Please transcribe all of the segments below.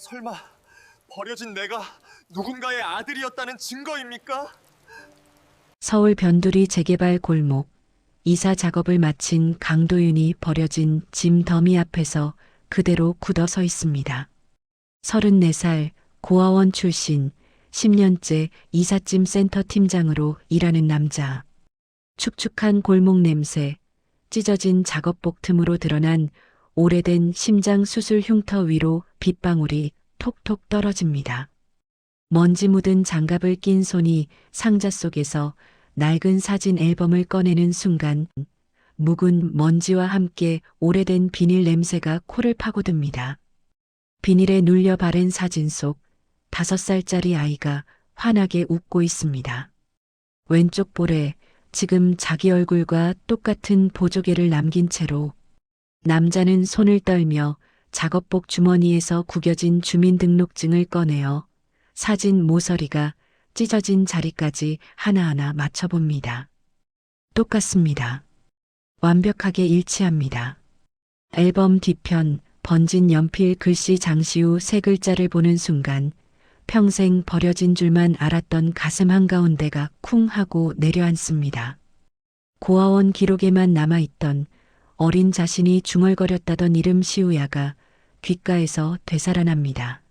설마 버려진 내가 누군가의 아들이었다는 증거입니까? 서울 변두리 재개발 골목. 이사 작업을 마친 강도윤이 버려진 짐 더미 앞에서 그대로 굳어 서 있습니다. 34살 고아원 출신 10년째 이삿짐 센터 팀장으로 일하는 남자. 축축한 골목 냄새, 찢어진 작업복 틈으로 드러난 오래된 심장 수술 흉터 위로 빗방울이 톡톡 떨어집니다. 먼지 묻은 장갑을 낀 손이 상자 속에서 낡은 사진 앨범을 꺼내는 순간 묵은 먼지와 함께 오래된 비닐 냄새가 코를 파고듭니다. 비닐에 눌려 바른 사진 속 5살짜리 아이가 환하게 웃고 있습니다. 왼쪽 볼에 지금 자기 얼굴과 똑같은 보조개를 남긴 채로 남자는 손을 떨며 작업복 주머니에서 구겨진 주민등록증을 꺼내어 사진 모서리가 찢어진 자리까지 하나하나 맞춰봅니다. 똑같습니다. 완벽하게 일치합니다. 앨범 뒤편 번진 연필 글씨 장시 후 세 글자를 보는 순간 평생 버려진 줄만 알았던 가슴 한가운데가 쿵 하고 내려앉습니다. 고아원 기록에만 남아있던 어린 자신이 중얼거렸다던 이름 시우야가 귓가에서 되살아납니다.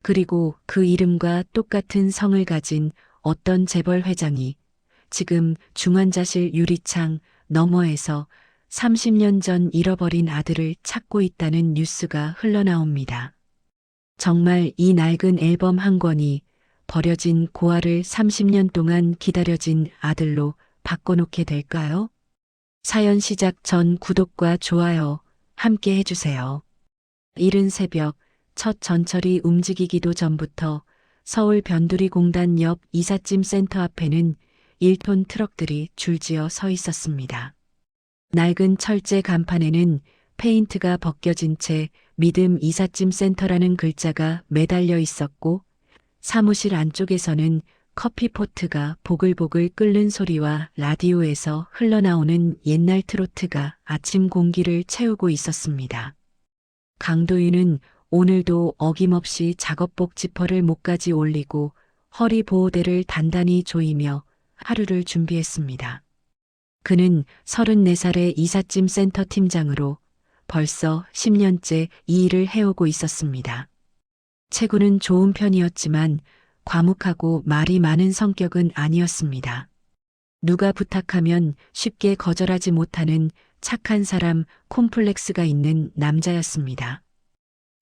그리고 그 이름과 똑같은 성을 가진 어떤 재벌 회장이 지금 중환자실 유리창 너머에서 30년 전 잃어버린 아들을 찾고 있다는 뉴스가 흘러나옵니다. 정말 이 낡은 앨범 한 권이 버려진 고아를 30년 동안 기다려진 아들로 바꿔놓게 될까요? 사연 시작 전 구독과 좋아요 함께 해주세요. 이른 새벽 첫 전철이 움직이기도 전부터 서울 변두리 공단 옆 이삿짐 센터 앞에는 1톤 트럭들이 줄지어 서 있었습니다. 낡은 철제 간판에는 페인트가 벗겨진 채 믿음 이삿짐 센터라는 글자가 매달려 있었고 사무실 안쪽에서는 커피포트가 보글보글 끓는 소리와 라디오에서 흘러나오는 옛날 트로트가 아침 공기를 채우고 있었습니다. 강도윤은 오늘도 어김없이 작업복 지퍼를 목까지 올리고 허리 보호대를 단단히 조이며 하루를 준비했습니다. 그는 34살의 이삿짐 센터 팀장으로 벌써 10년째 이 일을 해오고 있었습니다. 체구는 좋은 편이었지만 과묵하고 말이 많은 성격은 아니었습니다. 누가 부탁하면 쉽게 거절하지 못하는 착한 사람 콤플렉스가 있는 남자였습니다.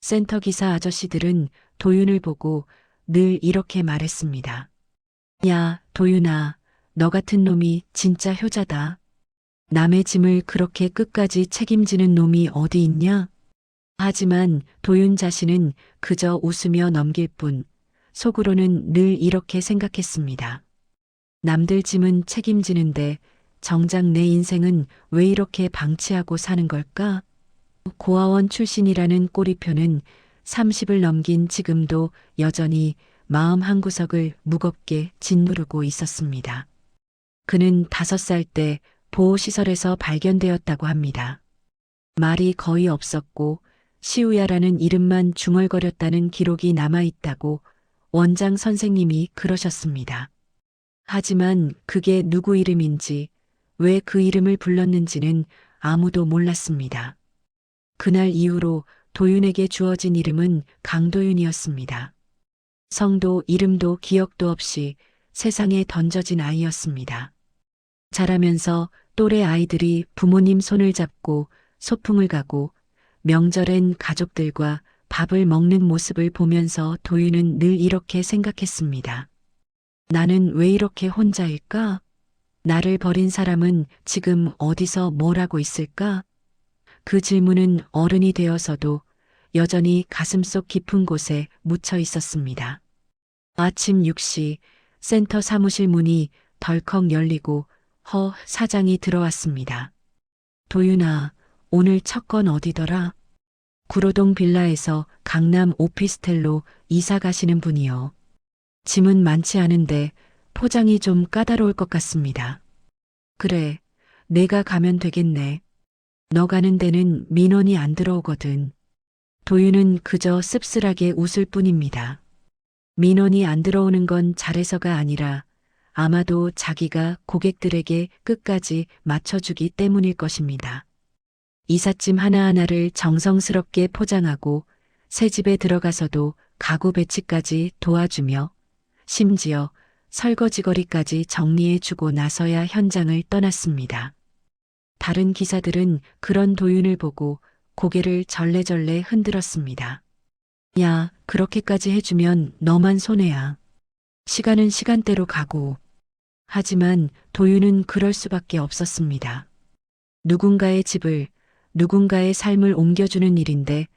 센터 기사 아저씨들은 도윤을 보고 늘 이렇게 말했습니다. 야, 도윤아, 너 같은 놈이 진짜 효자다. 남의 짐을 그렇게 끝까지 책임지는 놈이 어디 있냐? 하지만 도윤 자신은 그저 웃으며 넘길 뿐 속으로는 늘 이렇게 생각했습니다. 남들 짐은 책임지는데 정작 내 인생은 왜 이렇게 방치하고 사는 걸까? 고아원 출신이라는 꼬리표는 30을 넘긴 지금도 여전히 마음 한구석을 무겁게 짓누르고 있었습니다. 그는 5살 때 보호시설에서 발견되었다고 합니다. 말이 거의 없었고 시우야라는 이름만 중얼거렸다는 기록이 남아있다고 원장 선생님이 그러셨습니다. 하지만 그게 누구 이름인지 왜 그 이름을 불렀는지는 아무도 몰랐습니다. 그날 이후로 도윤에게 주어진 이름은 강도윤이었습니다. 성도 이름도 기억도 없이 세상에 던져진 아이였습니다. 자라면서 또래 아이들이 부모님 손을 잡고 소풍을 가고 명절엔 가족들과 밥을 먹는 모습을 보면서 도윤은 늘 이렇게 생각했습니다. 나는 왜 이렇게 혼자일까? 나를 버린 사람은 지금 어디서 뭘 하고 있을까? 그 질문은 어른이 되어서도 여전히 가슴속 깊은 곳에 묻혀 있었습니다. 아침 6시 센터 사무실 문이 덜컥 열리고 허 사장이 들어왔습니다. 도윤아, 오늘 첫 건 어디더라? 구로동 빌라에서 강남 오피스텔로 이사 가시는 분이요. 짐은 많지 않은데 포장이 좀 까다로울 것 같습니다. 그래, 내가 가면 되겠네. 너 가는 데는 민원이 안 들어오거든. 도윤은 그저 씁쓸하게 웃을 뿐입니다. 민원이 안 들어오는 건 잘해서가 아니라 아마도 자기가 고객들에게 끝까지 맞춰주기 때문일 것입니다. 이삿짐 하나하나를 정성스럽게 포장하고 새 집에 들어가서도 가구 배치까지 도와주며 심지어 설거지거리까지 정리해주고 나서야 현장을 떠났습니다. 다른 기사들은 그런 도윤을 보고 고개를 절레절레 흔들었습니다. 야, 그렇게까지 해주면 너만 손해야. 시간은 시간대로 가고. 하지만 도윤은 그럴 수밖에 없었습니다. 누군가의 집을, 누군가의 삶을 옮겨주는 일인데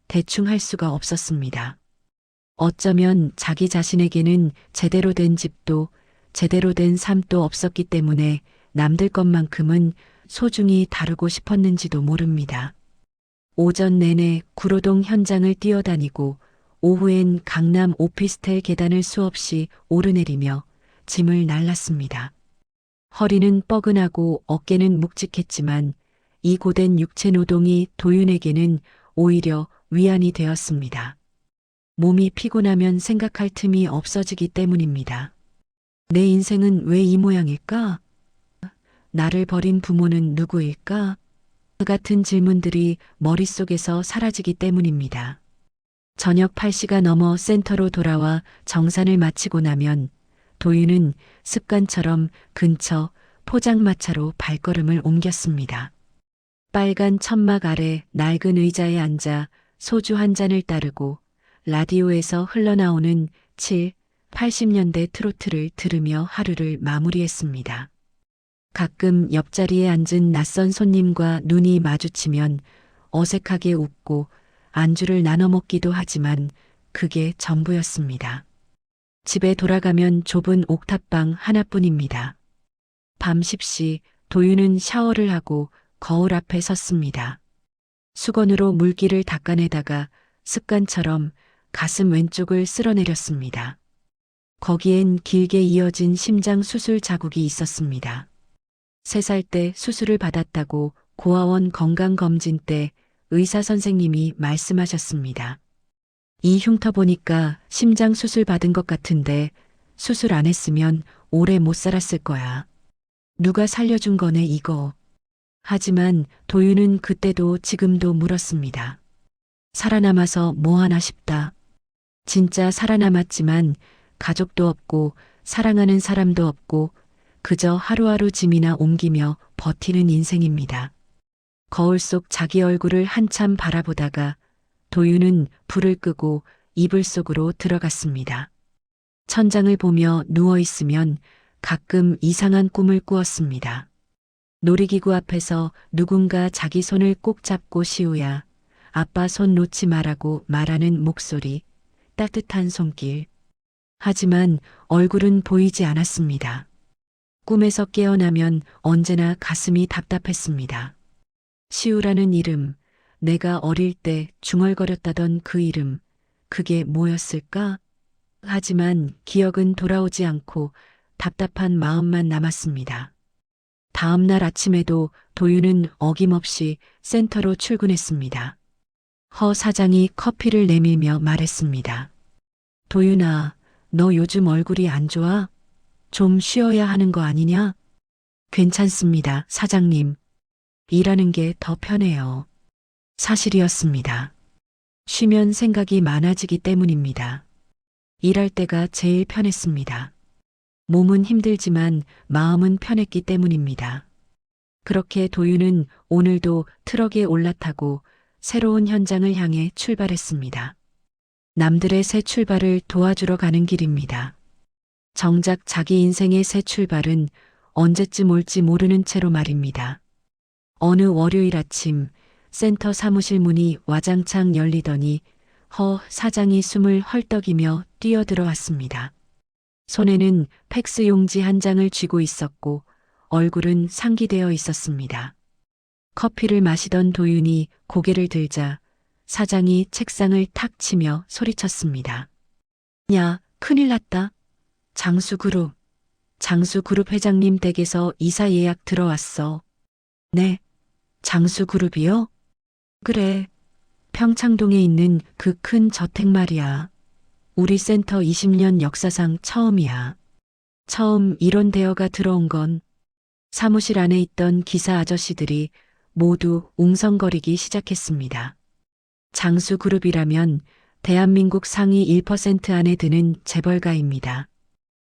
대충 할 수가 없었습니다. 어쩌면 자기 자신에게는 제대로 된 집도 제대로 된 삶도 없었기 때문에 남들 것만큼은 소중히 다루고 싶었는지도 모릅니다. 오전 내내 구로동 현장을 뛰어다니고 오후엔 강남 오피스텔 계단을 수없이 오르내리며 짐을 날랐습니다. 허리는 뻐근하고 어깨는 묵직했지만 이 고된 육체 노동이 도윤에게는 오히려 위안이 되었습니다. 몸이 피곤하면 생각할 틈이 없어지기 때문입니다. 내 인생은 왜 이 모양일까? 나를 버린 부모는 누구일까? 그 같은 질문들이 머릿속에서 사라지기 때문입니다. 저녁 8시가 넘어 센터로 돌아와 정산을 마치고 나면 도윤은 습관처럼 근처 포장마차로 발걸음을 옮겼습니다. 빨간 천막 아래 낡은 의자에 앉아 소주 한 잔을 따르고 라디오에서 흘러나오는 7, 80년대 트로트를 들으며 하루를 마무리했습니다. 가끔 옆자리에 앉은 낯선 손님과 눈이 마주치면 어색하게 웃고 안주를 나눠 먹기도 하지만 그게 전부였습니다. 집에 돌아가면 좁은 옥탑방 하나뿐입니다. 밤 10시 도윤은 샤워를 하고 거울 앞에 섰습니다. 수건으로 물기를 닦아내다가 습관처럼 가슴 왼쪽을 쓸어내렸습니다. 거기엔 길게 이어진 심장 수술 자국이 있었습니다. 3살 때 수술을 받았다고 고아원 건강검진 때 의사 선생님이 말씀하셨습니다. 이 흉터 보니까 심장 수술 받은 것 같은데 수술 안 했으면 오래 못 살았을 거야. 누가 살려준 거네 이거. 하지만 도윤은 그때도 지금도 물었습니다. 살아남아서 뭐 하나 싶다. 진짜 살아남았지만 가족도 없고 사랑하는 사람도 없고 그저 하루하루 짐이나 옮기며 버티는 인생입니다. 거울 속 자기 얼굴을 한참 바라보다가 도윤은 불을 끄고 이불 속으로 들어갔습니다. 천장을 보며 누워 있으면 가끔 이상한 꿈을 꾸었습니다. 놀이기구 앞에서 누군가 자기 손을 꼭 잡고 시우야, 아빠 손 놓지 말라고 말하는 목소리, 따뜻한 손길. 하지만 얼굴은 보이지 않았습니다. 꿈에서 깨어나면 언제나 가슴이 답답했습니다. 시우라는 이름, 내가 어릴 때 중얼거렸다던 그 이름, 그게 뭐였을까? 하지만 기억은 돌아오지 않고 답답한 마음만 남았습니다. 다음 날 아침에도 도윤은 어김없이 센터로 출근했습니다. 허 사장이 커피를 내밀며 말했습니다. 도윤아, 너 요즘 얼굴이 안 좋아? 좀 쉬어야 하는 거 아니냐? 괜찮습니다, 사장님. 일하는 게 더 편해요. 사실이었습니다. 쉬면 생각이 많아지기 때문입니다. 일할 때가 제일 편했습니다. 몸은 힘들지만 마음은 편했기 때문입니다. 그렇게 도윤은 오늘도 트럭에 올라타고 새로운 현장을 향해 출발했습니다. 남들의 새 출발을 도와주러 가는 길입니다. 정작 자기 인생의 새 출발은 언제쯤 올지 모르는 채로 말입니다. 어느 월요일 아침 센터 사무실 문이 와장창 열리더니 허 사장이 숨을 헐떡이며 뛰어들어왔습니다. 손에는 팩스 용지 한 장을 쥐고 있었고 얼굴은 상기되어 있었습니다. 커피를 마시던 도윤이 고개를 들자 사장이 책상을 탁 치며 소리쳤습니다. 야, 큰일 났다. 장수그룹 회장님 댁에서 이사 예약 들어왔어. 네, 장수그룹이요? 그래, 평창동에 있는 그 큰 저택 말이야. 우리 센터 20년 역사상 처음이야. 처음 이런 대여가 들어온 건 사무실 안에 있던 기사 아저씨들이 모두 웅성거리기 시작했습니다. 장수그룹이라면 대한민국 상위 1% 안에 드는 재벌가입니다.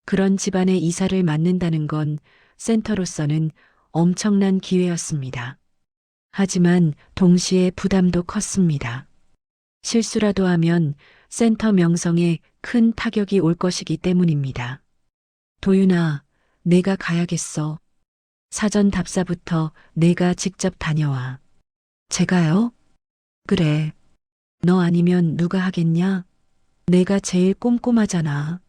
그런 집안의 이사를 맡는다는 건 센터로서는 엄청난 기회였습니다. 하지만 동시에 부담도 컸습니다. 실수라도 하면 센터 명성에 큰 타격이 올 것이기 때문입니다. 도윤아, 내가 가야겠어. 사전 답사부터 내가 직접 다녀와. 제가요? 그래. 너 아니면 누가 하겠냐? 내가 제일 꼼꼼하잖아.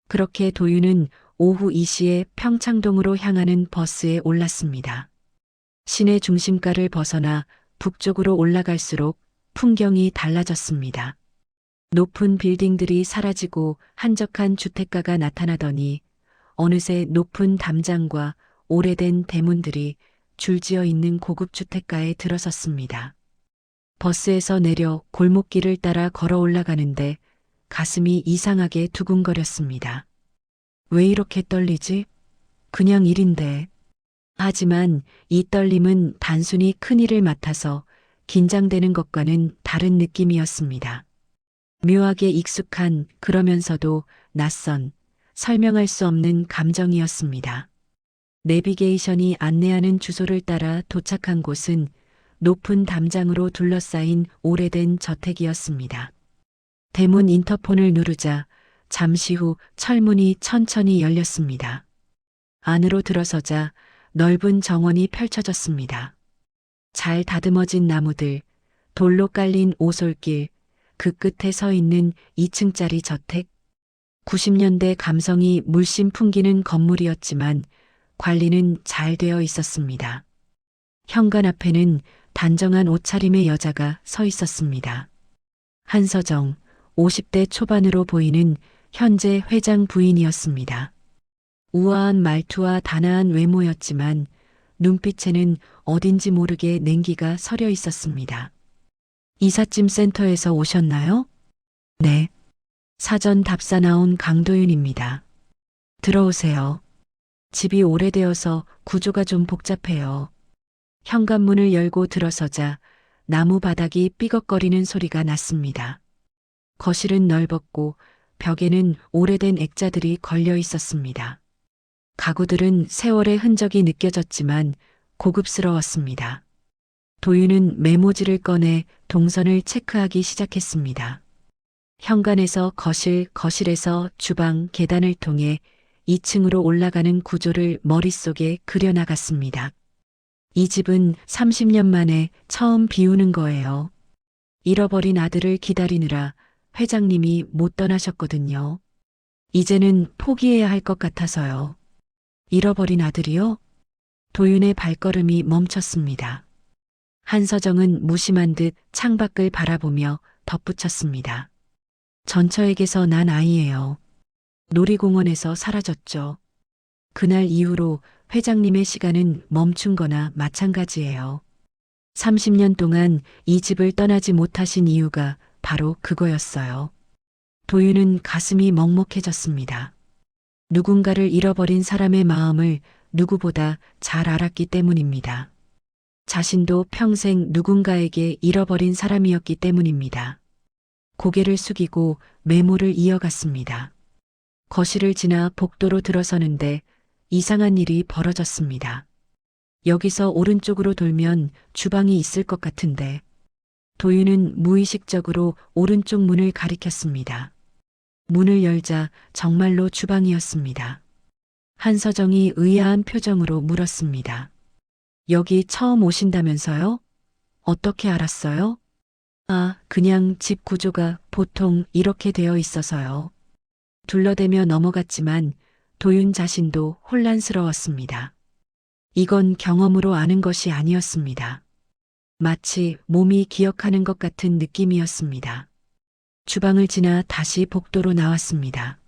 그렇게 도윤은 오후 2시에 평창동으로 향하는 버스에 올랐습니다. 시내 중심가를 벗어나 북쪽으로 올라갈수록 풍경이 달라졌습니다. 높은 빌딩들이 사라지고 한적한 주택가가 나타나더니 어느새 높은 담장과 오래된 대문들이 줄지어 있는 고급 주택가에 들어섰습니다. 버스에서 내려 골목길을 따라 걸어 올라가는데 가슴이 이상하게 두근거렸습니다. 왜 이렇게 떨리지? 그냥 일인데. 하지만 이 떨림은 단순히 큰일을 맡아서 긴장되는 것과는 다른 느낌이었습니다. 묘하게 익숙한 그러면서도 낯선 설명할 수 없는 감정이었습니다. 내비게이션이 안내하는 주소를 따라 도착한 곳은 높은 담장으로 둘러싸인 오래된 저택이었습니다. 대문 인터폰을 누르자 잠시 후 철문이 천천히 열렸습니다. 안으로 들어서자 넓은 정원이 펼쳐졌습니다. 잘 다듬어진 나무들, 돌로 깔린 오솔길, 그 끝에 서 있는 2층짜리 저택. 90년대 감성이 물씬 풍기는 건물이었지만 관리는 잘 되어 있었습니다. 현관 앞에는 단정한 옷차림의 여자가 서 있었습니다. 한서정, 50대 초반으로 보이는 현재 회장 부인이었습니다. 우아한 말투와 단아한 외모였지만 눈빛에는 어딘지 모르게 냉기가 서려 있었습니다. 이삿짐 센터에서 오셨나요? 네. 사전 답사 나온 강도윤입니다. 들어오세요. 집이 오래되어서 구조가 좀 복잡해요. 현관문을 열고 들어서자 나무 바닥이 삐걱거리는 소리가 났습니다. 거실은 넓었고 벽에는 오래된 액자들이 걸려 있었습니다. 가구들은 세월의 흔적이 느껴졌지만 고급스러웠습니다. 도윤은 메모지를 꺼내 동선을 체크하기 시작했습니다. 현관에서 거실, 거실에서 주방, 계단을 통해 2층으로 올라가는 구조를 머릿속에 그려나갔습니다. 이 집은 30년 만에 처음 비우는 거예요. 잃어버린 아들을 기다리느라 회장님이 못 떠나셨거든요. 이제는 포기해야 할 것 같아서요. 잃어버린 아들이요? 도윤의 발걸음이 멈췄습니다. 한서정은 무심한 듯 창밖을 바라보며 덧붙였습니다. 전처에게서 난 아이예요. 놀이공원에서 사라졌죠. 그날 이후로 회장님의 시간은 멈춘 거나 마찬가지예요. 30년 동안 이 집을 떠나지 못하신 이유가 바로 그거였어요. 도윤은 가슴이 먹먹해졌습니다. 누군가를 잃어버린 사람의 마음을 누구보다 잘 알았기 때문입니다. 자신도 평생 누군가에게 잃어버린 사람이었기 때문입니다. 고개를 숙이고 메모를 이어갔습니다. 거실을 지나 복도로 들어서는데 이상한 일이 벌어졌습니다. 여기서 오른쪽으로 돌면 주방이 있을 것 같은데 도윤은 무의식적으로 오른쪽 문을 가리켰습니다. 문을 열자 정말로 주방이었습니다. 한서정이 의아한 표정으로 물었습니다. 여기 처음 오신다면서요? 어떻게 알았어요? 아, 그냥 집 구조가 보통 이렇게 되어 있어서요. 둘러대며 넘어갔지만 도윤 자신도 혼란스러웠습니다. 이건 경험으로 아는 것이 아니었습니다. 마치 몸이 기억하는 것 같은 느낌이었습니다. 주방을 지나 다시 복도로 나왔습니다.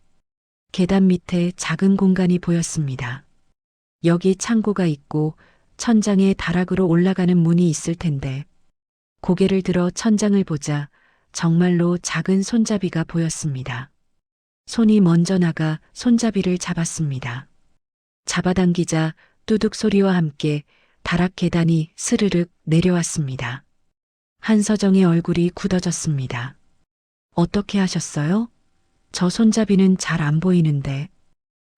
계단 밑에 작은 공간이 보였습니다. 여기 창고가 있고 천장에 다락으로 올라가는 문이 있을 텐데 고개를 들어 천장을 보자 정말로 작은 손잡이가 보였습니다. 손이 먼저 나가 손잡이를 잡았습니다. 잡아당기자 뚜둑 소리와 함께 다락 계단이 스르륵 내려왔습니다. 한서정의 얼굴이 굳어졌습니다. 어떻게 하셨어요? 저 손잡이는 잘 안 보이는데.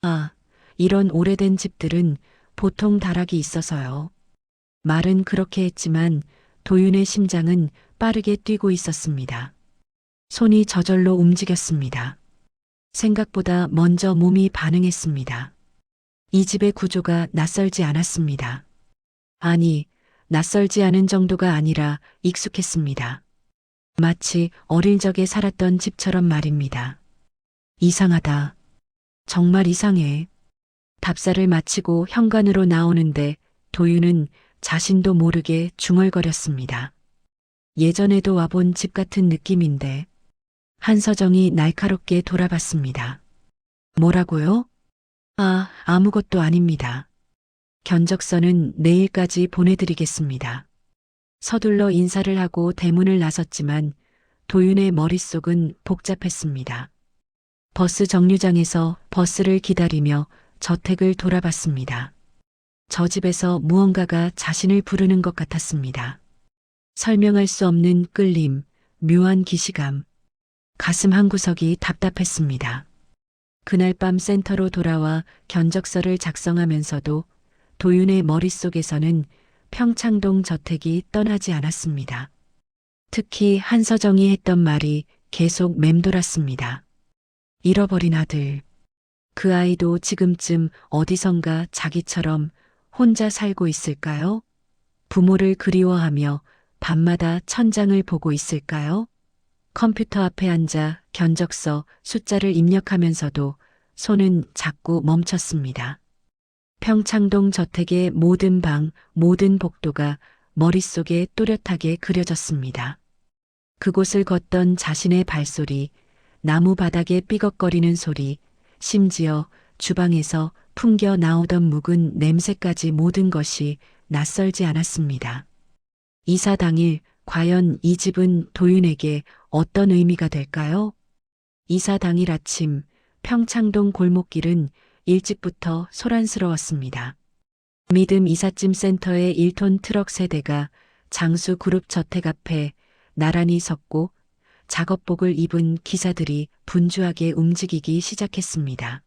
아, 이런 오래된 집들은 보통 다락이 있어서요. 말은 그렇게 했지만 도윤의 심장은 빠르게 뛰고 있었습니다. 손이 저절로 움직였습니다. 생각보다 먼저 몸이 반응했습니다. 이 집의 구조가 낯설지 않았습니다. 아니, 낯설지 않은 정도가 아니라 익숙했습니다. 마치 어릴 적에 살았던 집처럼 말입니다. 이상하다. 정말 이상해. 답사를 마치고 현관으로 나오는데 도윤은 자신도 모르게 중얼거렸습니다. 예전에도 와본 집 같은 느낌인데. 한서정이 날카롭게 돌아봤습니다. 뭐라고요? 아, 아무것도 아닙니다. 견적서는 내일까지 보내드리겠습니다. 서둘러 인사를 하고 대문을 나섰지만 도윤의 머릿속은 복잡했습니다. 버스 정류장에서 버스를 기다리며 저택을 돌아봤습니다. 저 집에서 무언가가 자신을 부르는 것 같았습니다. 설명할 수 없는 끌림, 묘한 기시감, 가슴 한구석이 답답했습니다. 그날 밤 센터로 돌아와 견적서를 작성하면서도 도윤의 머릿속에서는 평창동 저택이 떠나지 않았습니다. 특히 한서정이 했던 말이 계속 맴돌았습니다. 잃어버린 아들. 그 아이도 지금쯤 어디선가 자기처럼 혼자 살고 있을까요? 부모를 그리워하며 밤마다 천장을 보고 있을까요? 컴퓨터 앞에 앉아 견적서 숫자를 입력하면서도 손은 자꾸 멈췄습니다. 평창동 저택의 모든 방, 모든 복도가 머릿속에 또렷하게 그려졌습니다. 그곳을 걷던 자신의 발소리, 나무 바닥에 삐걱거리는 소리, 심지어 주방에서 풍겨 나오던 묵은 냄새까지 모든 것이 낯설지 않았습니다. 이사 당일 과연 이 집은 도윤에게 어떤 의미가 될까요? 이사 당일 아침 평창동 골목길은 일찍부터 소란스러웠습니다. 믿음 이삿짐 센터의 1톤 트럭 세대가 장수 그룹 저택 앞에 나란히 섰고 작업복을 입은 기사들이 분주하게 움직이기 시작했습니다.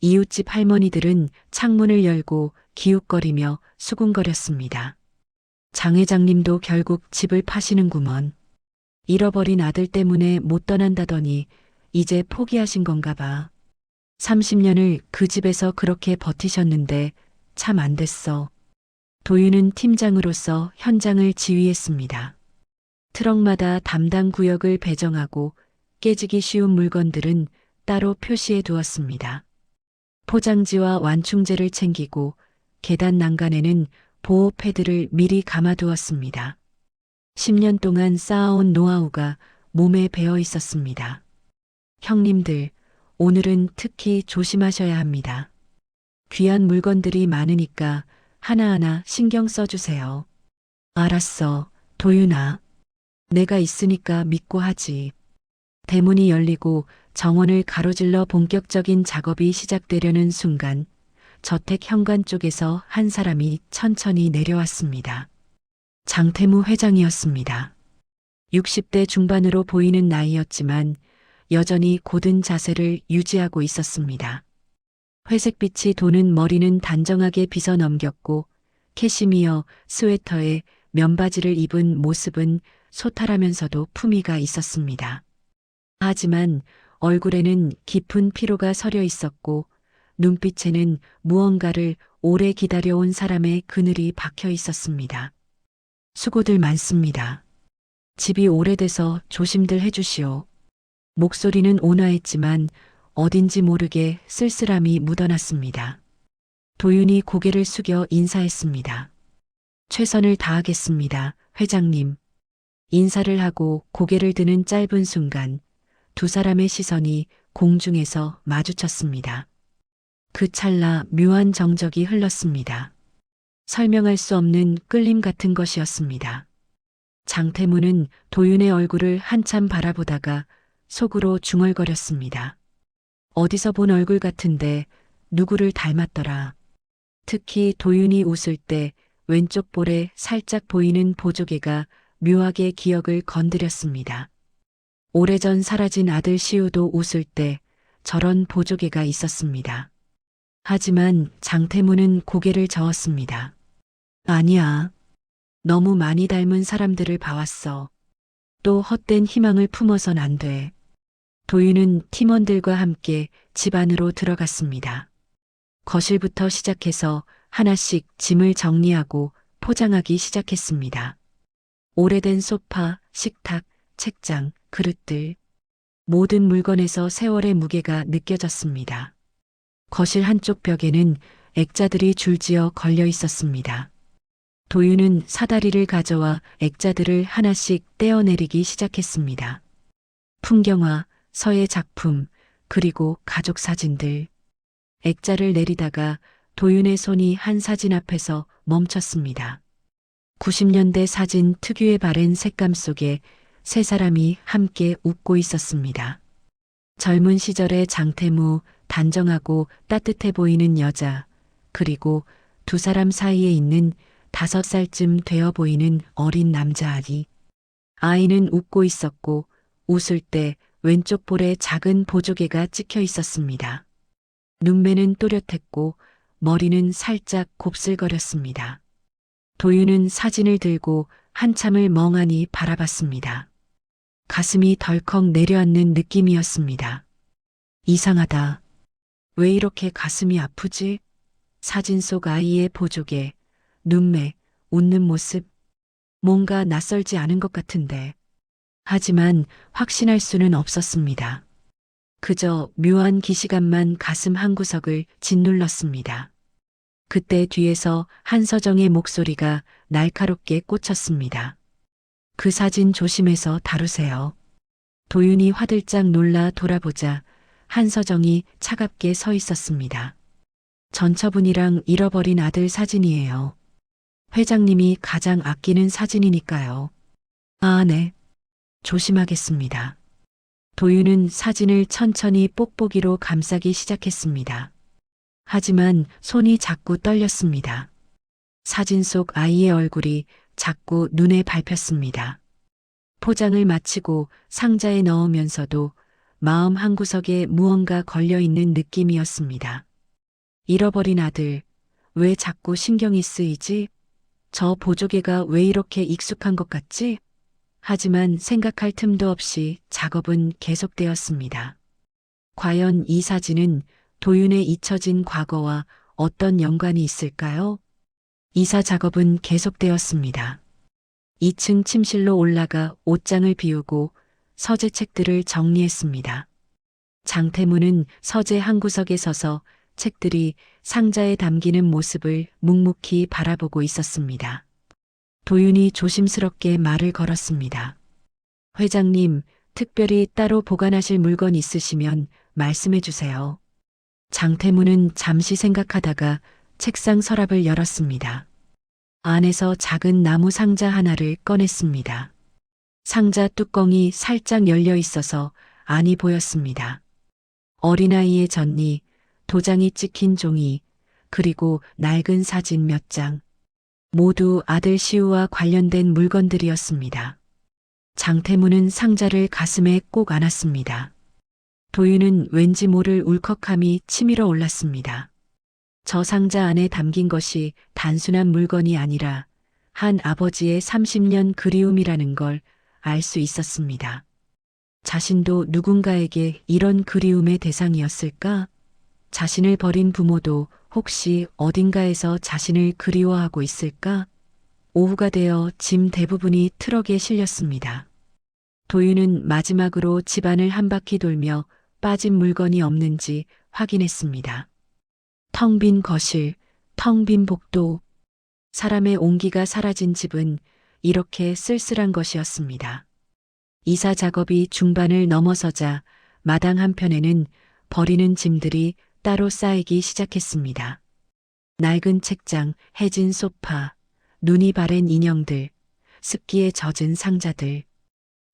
이웃집 할머니들은 창문을 열고 기웃거리며 수군거렸습니다. 장 회장님도 결국 집을 파시는구먼. 잃어버린 아들 때문에 못 떠난다더니 이제 포기하신 건가 봐. 30년을 그 집에서 그렇게 버티셨는데 참 안 됐어. 도윤은 팀장으로서 현장을 지휘했습니다. 트럭마다 담당 구역을 배정하고 깨지기 쉬운 물건들은 따로 표시해 두었습니다. 포장지와 완충제를 챙기고 계단 난간에는 보호 패드를 미리 감아두었습니다. 10년 동안 쌓아온 노하우가 몸에 배어 있었습니다. 형님들, 오늘은 특히 조심하셔야 합니다. 귀한 물건들이 많으니까 하나하나 신경 써주세요. 알았어, 도윤아. 내가 있으니까 믿고 하지. 대문이 열리고 정원을 가로질러 본격적인 작업이 시작되려는 순간 저택 현관 쪽에서 한 사람이 천천히 내려왔습니다. 장태무 회장이었습니다. 60대 중반으로 보이는 나이였지만 여전히 곧은 자세를 유지하고 있었습니다. 회색빛이 도는 머리는 단정하게 빗어 넘겼고 캐시미어 스웨터에 면바지를 입은 모습은 소탈하면서도 품위가 있었습니다. 하지만 얼굴에는 깊은 피로가 서려 있었고 눈빛에는 무언가를 오래 기다려온 사람의 그늘이 박혀 있었습니다. 수고들 많습니다. 집이 오래돼서 조심들 해주시오. 목소리는 온화했지만 어딘지 모르게 쓸쓸함이 묻어났습니다. 도윤이 고개를 숙여 인사했습니다. 최선을 다하겠습니다, 회장님. 인사를 하고 고개를 드는 짧은 순간 두 사람의 시선이 공중에서 마주쳤습니다. 그 찰나 묘한 정적이 흘렀습니다. 설명할 수 없는 끌림 같은 것이었습니다. 장태무는 도윤의 얼굴을 한참 바라보다가 속으로 중얼거렸습니다. 어디서 본 얼굴 같은데 누구를 닮았더라. 특히 도윤이 웃을 때 왼쪽 볼에 살짝 보이는 보조개가 묘하게 기억을 건드렸습니다. 오래전 사라진 아들 시우도 웃을 때 저런 보조개가 있었습니다. 하지만 장태무는 고개를 저었습니다. 아니야. 너무 많이 닮은 사람들을 봐왔어. 또 헛된 희망을 품어선 안 돼. 도윤은 팀원들과 함께 집 안으로 들어갔습니다. 거실부터 시작해서 하나씩 짐을 정리하고 포장하기 시작했습니다. 오래된 소파, 식탁, 책장, 그릇들. 모든 물건에서 세월의 무게가 느껴졌습니다. 거실 한쪽 벽에는 액자들이 줄지어 걸려 있었습니다. 도윤은 사다리를 가져와 액자들을 하나씩 떼어내리기 시작했습니다. 풍경화, 서예 작품, 그리고 가족 사진들. 액자를 내리다가 도윤의 손이 한 사진 앞에서 멈췄습니다. 90년대 사진 특유의 바랜 색감 속에 세 사람이 함께 웃고 있었습니다. 젊은 시절의 장태무, 단정하고 따뜻해 보이는 여자, 그리고 두 사람 사이에 있는 5살쯤 되어 보이는 어린 남자아이. 아이는 웃고 있었고 웃을 때 왼쪽 볼에 작은 보조개가 찍혀 있었습니다. 눈매는 또렷했고 머리는 살짝 곱슬거렸습니다. 도윤은 사진을 들고 한참을 멍하니 바라봤습니다. 가슴이 덜컥 내려앉는 느낌이었습니다. 이상하다. 왜 이렇게 가슴이 아프지? 사진 속 아이의 보조개, 눈매, 웃는 모습. 뭔가 낯설지 않은 것 같은데. 하지만 확신할 수는 없었습니다. 그저 묘한 기시감만 가슴 한구석을 짓눌렀습니다. 그때 뒤에서 한서정의 목소리가 날카롭게 꽂혔습니다. 그 사진 조심해서 다루세요. 도윤이 화들짝 놀라 돌아보자 한서정이 차갑게 서 있었습니다. 전처분이랑 잃어버린 아들 사진이에요. 회장님이 가장 아끼는 사진이니까요. 아, 네. 조심하겠습니다. 도윤은 사진을 천천히 뽁뽁이로 감싸기 시작했습니다. 하지만 손이 자꾸 떨렸습니다. 사진 속 아이의 얼굴이 자꾸 눈에 밟혔습니다. 포장을 마치고 상자에 넣으면서도 마음 한구석에 무언가 걸려있는 느낌이었습니다. 잃어버린 아들, 왜 자꾸 신경이 쓰이지? 저 보조개가 왜 이렇게 익숙한 것 같지? 하지만 생각할 틈도 없이 작업은 계속되었습니다. 과연 이 사진은 도윤의 잊혀진 과거와 어떤 연관이 있을까요? 이사 작업은 계속되었습니다. 2층 침실로 올라가 옷장을 비우고 서재책들을 정리했습니다. 장태무는 서재 한 구석에 서서 책들이 상자에 담기는 모습을 묵묵히 바라보고 있었습니다. 도윤이 조심스럽게 말을 걸었습니다. 회장님, 특별히 따로 보관하실 물건 있으시면 말씀해 주세요. 장태무는 잠시 생각하다가 책상 서랍을 열었습니다. 안에서 작은 나무 상자 하나를 꺼냈습니다. 상자 뚜껑이 살짝 열려 있어서 안이 보였습니다. 어린아이의 전리, 도장이 찍힌 종이, 그리고 낡은 사진 몇 장. 모두 아들 시우와 관련된 물건들이었습니다. 장태무는 상자를 가슴에 꼭 안았습니다. 도윤은 왠지 모를 울컥함이 치밀어 올랐습니다. 저 상자 안에 담긴 것이 단순한 물건이 아니라 한 아버지의 30년 그리움이라는 걸 알 수 있었습니다. 자신도 누군가에게 이런 그리움의 대상이었을까? 자신을 버린 부모도 혹시 어딘가에서 자신을 그리워하고 있을까? 오후가 되어 짐 대부분이 트럭에 실렸습니다. 도윤은 마지막으로 집안을 한 바퀴 돌며 빠진 물건이 없는지 확인했습니다. 텅 빈 거실, 텅 빈 복도. 사람의 온기가 사라진 집은 이렇게 쓸쓸한 것이었습니다. 이사 작업이 중반을 넘어서자 마당 한편에는 버리는 짐들이 따로 쌓이기 시작했습니다. 낡은 책장, 해진 소파, 눈이 바랜 인형들, 습기에 젖은 상자들.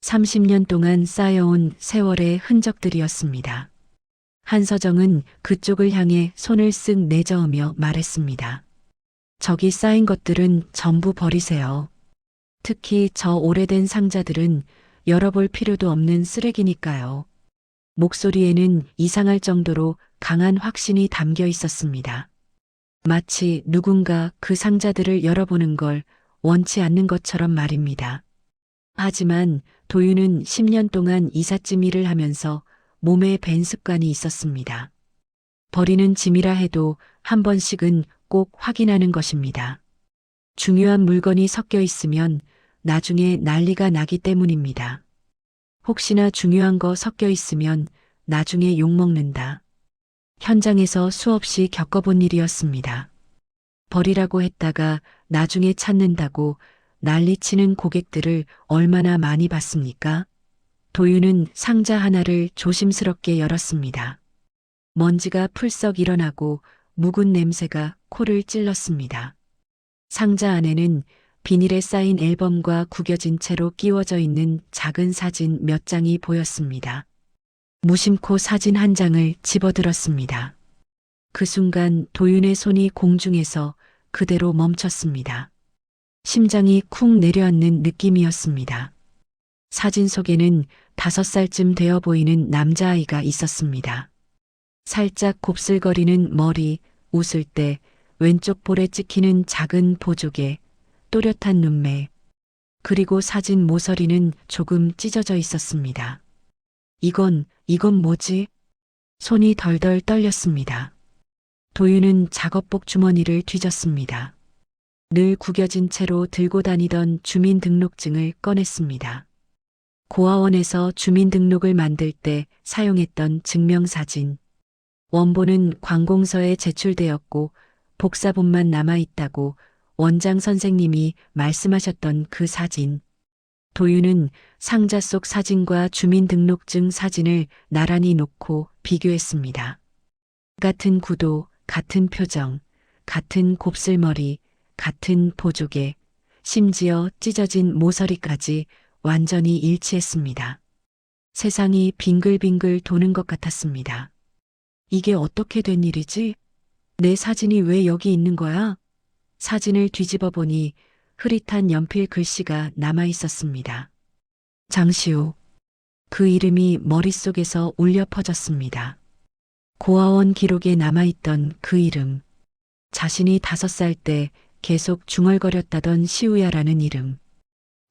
30년 동안 쌓여온 세월의 흔적들이었습니다. 한서정은 그쪽을 향해 손을 쓱 내저으며 말했습니다. 저기 쌓인 것들은 전부 버리세요. 특히 저 오래된 상자들은 열어볼 필요도 없는 쓰레기니까요. 목소리에는 이상할 정도로 강한 확신이 담겨 있었습니다. 마치 누군가 그 상자들을 열어보는 걸 원치 않는 것처럼 말입니다. 하지만 도윤은 10년 동안 이삿짐 일을 하면서 몸에 밴 습관이 있었습니다. 버리는 짐이라 해도 한 번씩은 꼭 확인하는 것입니다. 중요한 물건이 섞여 있으면 나중에 난리가 나기 때문입니다. 혹시나 중요한 거 섞여 있으면 나중에 욕먹는다. 현장에서 수없이 겪어본 일이었습니다. 버리라고 했다가 나중에 찾는다고 난리치는 고객들을 얼마나 많이 봤습니까? 도윤은 상자 하나를 조심스럽게 열었습니다. 먼지가 풀썩 일어나고 묵은 냄새가 코를 찔렀습니다. 상자 안에는 비닐에 쌓인 앨범과 구겨진 채로 끼워져 있는 작은 사진 몇 장이 보였습니다. 무심코 사진 한 장을 집어들었습니다. 그 순간 도윤의 손이 공중에서 그대로 멈췄습니다. 심장이 쿵 내려앉는 느낌이었습니다. 사진 속에는 5살쯤 되어 보이는 남자아이가 있었습니다. 살짝 곱슬거리는 머리, 웃을 때 왼쪽 볼에 찍히는 작은 보조개, 또렷한 눈매, 그리고 사진 모서리는 조금 찢어져 있었습니다. 이건 뭐지? 손이 덜덜 떨렸습니다. 도윤은 작업복 주머니를 뒤졌습니다. 늘 구겨진 채로 들고 다니던 주민등록증을 꺼냈습니다. 고아원에서 주민등록을 만들 때 사용했던 증명사진. 원본은 관공서에 제출되었고 복사본만 남아있다고 원장 선생님이 말씀하셨던 그 사진. 도윤은 상자 속 사진과 주민등록증 사진을 나란히 놓고 비교했습니다. 같은 구도, 같은 표정, 같은 곱슬머리, 같은 보조개, 심지어 찢어진 모서리까지 완전히 일치했습니다. 세상이 빙글빙글 도는 것 같았습니다. 이게 어떻게 된 일이지? 내 사진이 왜 여기 있는 거야? 사진을 뒤집어 보니 흐릿한 연필 글씨가 남아 있었습니다. 장시우. 그 이름이 머릿속에서 울려 퍼졌습니다. 고아원 기록에 남아있던 그 이름. 자신이 5살 때 계속 중얼거렸다던 시우야라는 이름.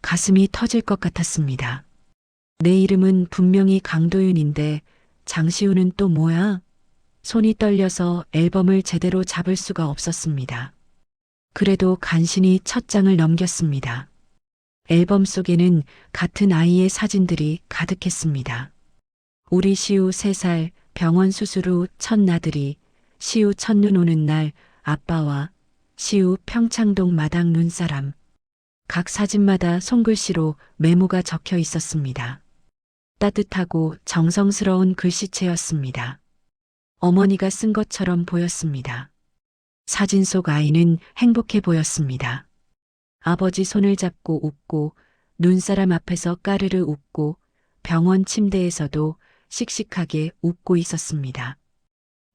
가슴이 터질 것 같았습니다. 내 이름은 분명히 강도윤인데 장시우는 또 뭐야? 손이 떨려서 앨범을 제대로 잡을 수가 없었습니다. 그래도 간신히 첫 장을 넘겼습니다. 앨범 속에는 같은 아이의 사진들이 가득했습니다. 우리 시우 3살 병원 수술 후 첫 나들이, 시우 첫눈 오는 날 아빠와 시우 평창동 마당 눈사람. 각 사진마다 손글씨로 메모가 적혀 있었습니다. 따뜻하고 정성스러운 글씨체였습니다. 어머니가 쓴 것처럼 보였습니다. 사진 속 아이는 행복해 보였습니다. 아버지 손을 잡고 웃고 눈사람 앞에서 까르르 웃고 병원 침대에서도 씩씩하게 웃고 있었습니다.